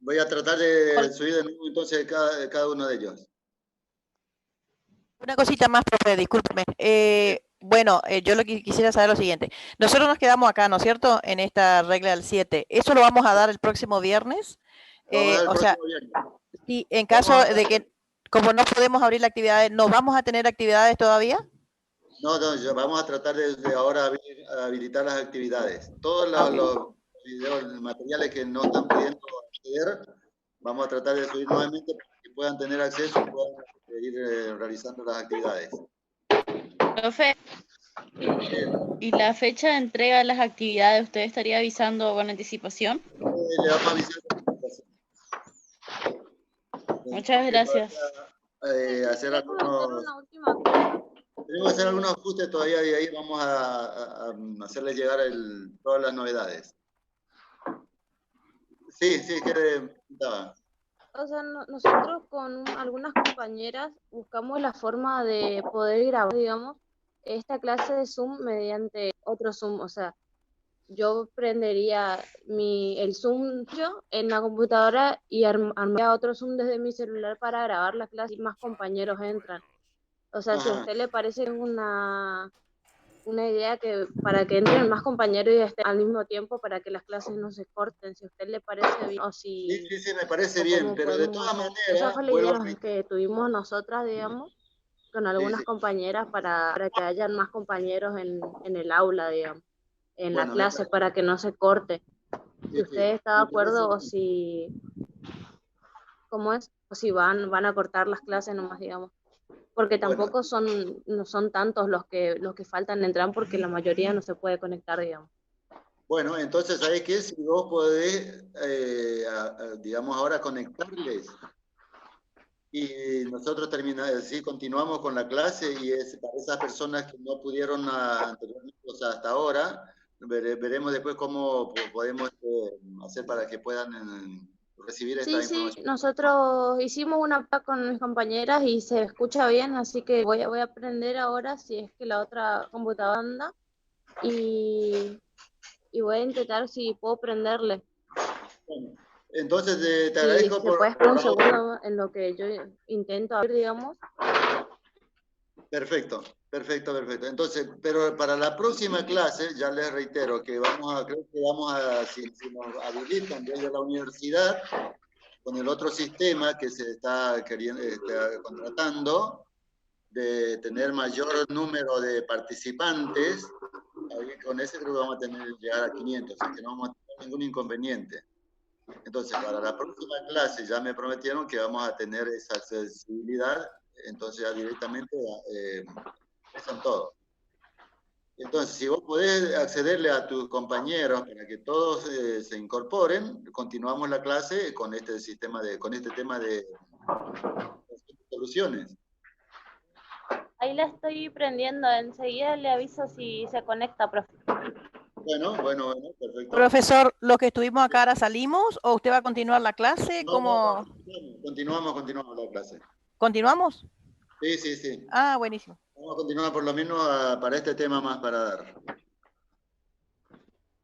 voy a tratar de subir de nuevo entonces cada uno de ellos. Una cosita más, profe, discúlpeme. Bueno, yo lo que quisiera saber lo siguiente. Nosotros nos quedamos acá, ¿no es cierto? En esta regla del 7. ¿Eso lo vamos a dar el próximo viernes? Lo vamos a dar el O sea, próximo viernes. si en caso de que, como no podemos abrir la actividad, ¿no vamos a tener actividades todavía? No, vamos a tratar de ahora habilitar las actividades. Todos los videos, materiales que no están pudiendo acceder, vamos a tratar de subir nuevamente para que puedan tener acceso y puedan ir realizando las actividades. Profe, ¿y la fecha de entrega de las actividades usted estaría avisando con anticipación? Le vamos a avisar con anticipación. Muchas gracias. Hacer tenemos que hacer algunos ajustes todavía y ahí vamos a hacerles llegar todas las novedades. Sí, ¿qué le preguntaba? O sea, nosotros con algunas compañeras buscamos la forma de poder grabar, digamos, esta clase de Zoom mediante otro Zoom. O sea, yo prendería el Zoom yo en la computadora y armaría otro Zoom desde mi celular para grabar la clase y más compañeros entran. O sea, si a usted le parece una idea que para que entren más compañeros y estén al mismo tiempo para que las clases no se corten, si a usted le parece bien o si... Sí, me parece bien, pero de todas maneras... Esa fue la idea que tuvimos nosotras, digamos, con algunas compañeras para que hayan más compañeros en el aula, digamos, en la clase, para que no se corte. Si usted está de acuerdo o si... ¿Cómo es? O si van a cortar las clases nomás, digamos. Porque tampoco no son tantos los que faltan entrar porque la mayoría no se puede conectar, digamos. Bueno, entonces, ¿sabes qué? Si vos podés, digamos, ahora conectarles y nosotros continuamos con la clase y para esas personas que no pudieron anteriormente, o sea, hasta ahora, veremos después cómo podemos hacer para que puedan recibir esta información. Sí, nosotros hicimos una prueba con mis compañeras y se escucha bien, así que voy a aprender ahora si es que la otra computadora anda y voy a intentar si puedo prenderle. Bueno, entonces te agradezco por... ¿Puedes esperar un segundo en lo que yo intento abrir, digamos? Perfecto. Entonces, pero para la próxima clase, ya les reitero que creo que vamos a, si nos habilitan desde la universidad, con el otro sistema que se está contratando, de tener mayor número de participantes, ahí con ese creo que vamos a llegar a 500, así que no vamos a tener ningún inconveniente. Entonces, para la próxima clase ya me prometieron que vamos a tener esa accesibilidad, entonces ya directamente empiezan todo. Entonces, si vos podés accederle a tus compañeros para que todos se incorporen, continuamos la clase con este tema de soluciones. Ahí la estoy prendiendo, enseguida le aviso si se conecta, profe. Bueno, perfecto. Profesor, ¿los que estuvimos acá ahora salimos o usted va a continuar la clase? No, continuamos la clase. ¿Continuamos? Sí. Ah, buenísimo. Vamos a continuar por lo menos para este tema más para dar.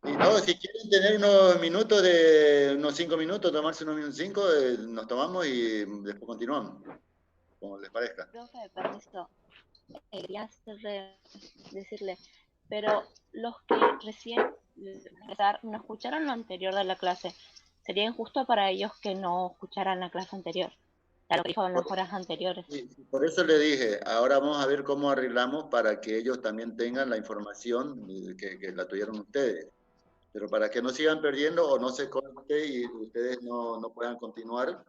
Y no, si quieren tener unos 5 minutos, tomarse unos 5, nos tomamos y después continuamos, como les parezca. Profe, permiso. Quería decirle, pero los que recién no escucharon lo anterior de la clase, sería injusto para ellos que no escucharan la clase anterior, lo que dijo en las horas anteriores. Sí, por eso le dije, ahora vamos a ver cómo arreglamos para que ellos también tengan la información que la tuvieron ustedes. Pero para que no sigan perdiendo o no se corte y ustedes no puedan continuar,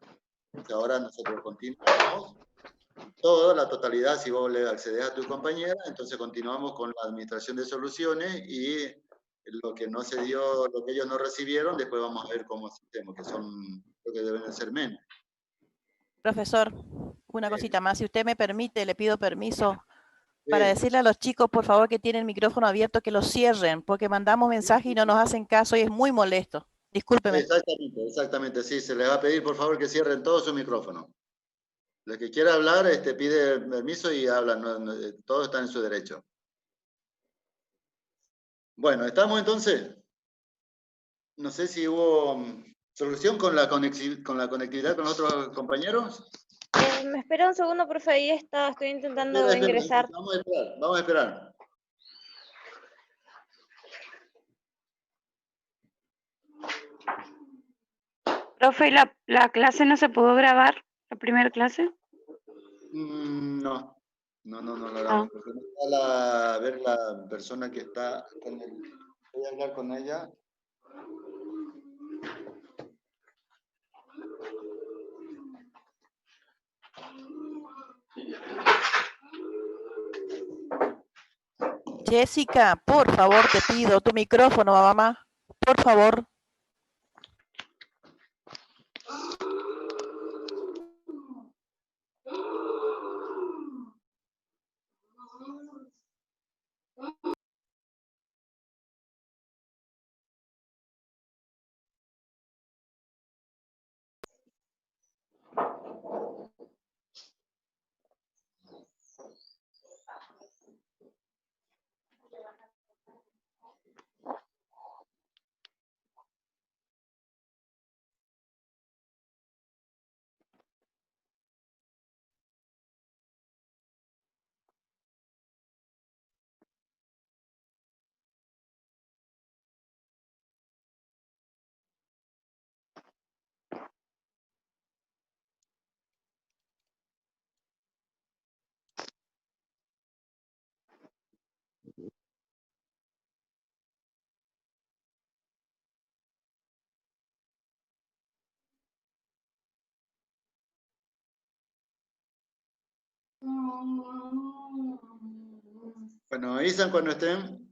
ahora nosotros continuamos. Todo, la totalidad, si vos le accedes a tu compañera, entonces continuamos con la administración de soluciones y lo que no se dio, lo que ellos no recibieron, después vamos a ver cómo hacemos, que son lo que deben de ser menos. Profesor, una cosita más, si usted me permite, le pido permiso para decirle a los chicos, por favor, que tienen el micrófono abierto, que lo cierren, porque mandamos mensajes y no nos hacen caso y es muy molesto. Discúlpeme. Exactamente, sí, se les va a pedir, por favor, que cierren todo su micrófono. El que quiera hablar, pide permiso y habla, todo está en su derecho. Bueno, ¿estamos entonces? No sé si hubo solución con la conectividad con otros compañeros. Me espera un segundo, profe, ahí está, estoy intentando ingresar. Vamos a esperar. Profe, ¿la clase no se pudo grabar? ¿La primera clase? No la grabamos. Porque no está a ver la persona que está con el... Voy a hablar con ella. Jessica, por favor, te pido tu micrófono, mamá. Por favor. Bueno, avisan cuando estén.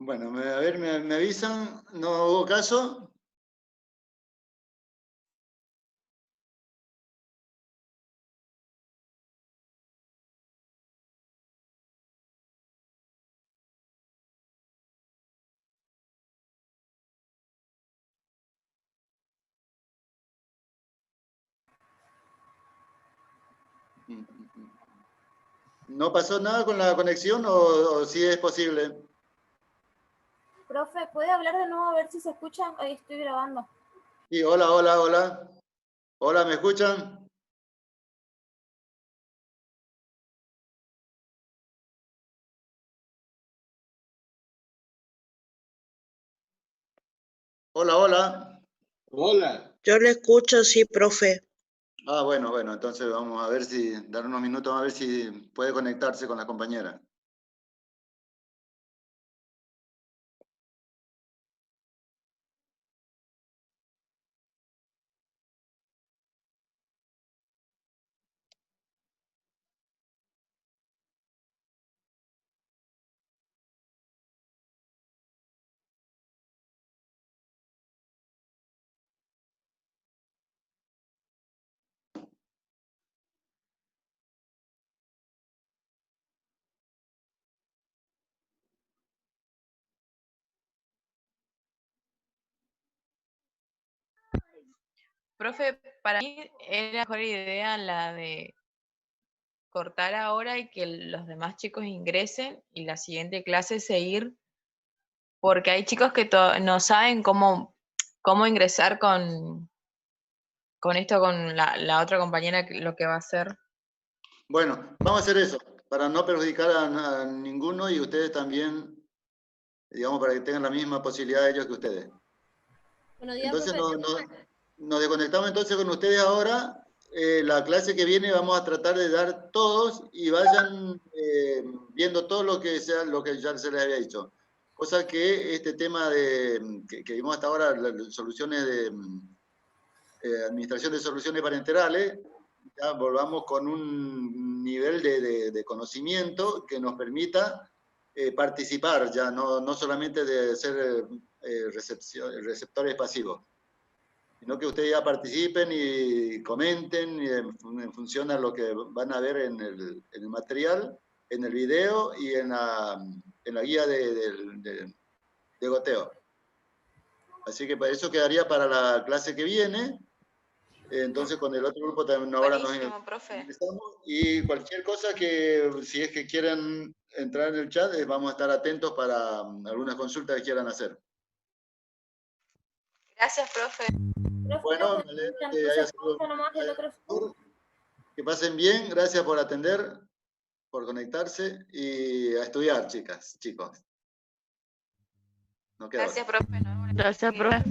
Bueno, a ver, me avisan, ¿no hubo caso? ¿No pasó nada con la conexión o sí es posible? Profe, ¿puede hablar de nuevo a ver si se escucha? Ahí estoy grabando. Sí, hola, hola, hola. Hola, ¿me escuchan? Hola, hola. Hola. Yo le escucho, sí, profe. Ah, bueno, entonces vamos a ver si, dar unos minutos a ver si puede conectarse con la compañera. Profe, para mí era mejor idea la de cortar ahora y que los demás chicos ingresen y la siguiente clase seguir, porque hay chicos que no saben cómo ingresar con esto, con la otra compañera, lo que va a hacer. Bueno, vamos a hacer eso, para no perjudicar a ninguno y ustedes también, digamos, para que tengan la misma posibilidad ellos que ustedes. Buenos días, Entonces profe. nos desconectamos entonces con ustedes ahora. La clase que viene vamos a tratar de dar todos y vayan viendo todo lo que ya se les había dicho. Cosa que este tema que vimos hasta ahora, las soluciones de administración de soluciones parenterales, ya volvamos con un nivel de conocimiento que nos permita participar, ya no solamente de ser receptores pasivos, sino que ustedes ya participen y comenten y en función a lo que van a ver en el material, en el video y en la guía de goteo. Así que para eso quedaría para la clase que viene. Entonces con el otro grupo también ahora nos ingresamos y cualquier cosa que si es que quieren entrar en el chat, vamos a estar atentos para algunas consultas que quieran hacer. Gracias, profe. Bueno, me alegro que haya sido. Que pasen bien, gracias por atender, por conectarse y a estudiar, chicos. No queda Gracias, otra. profe. Gracias, profe.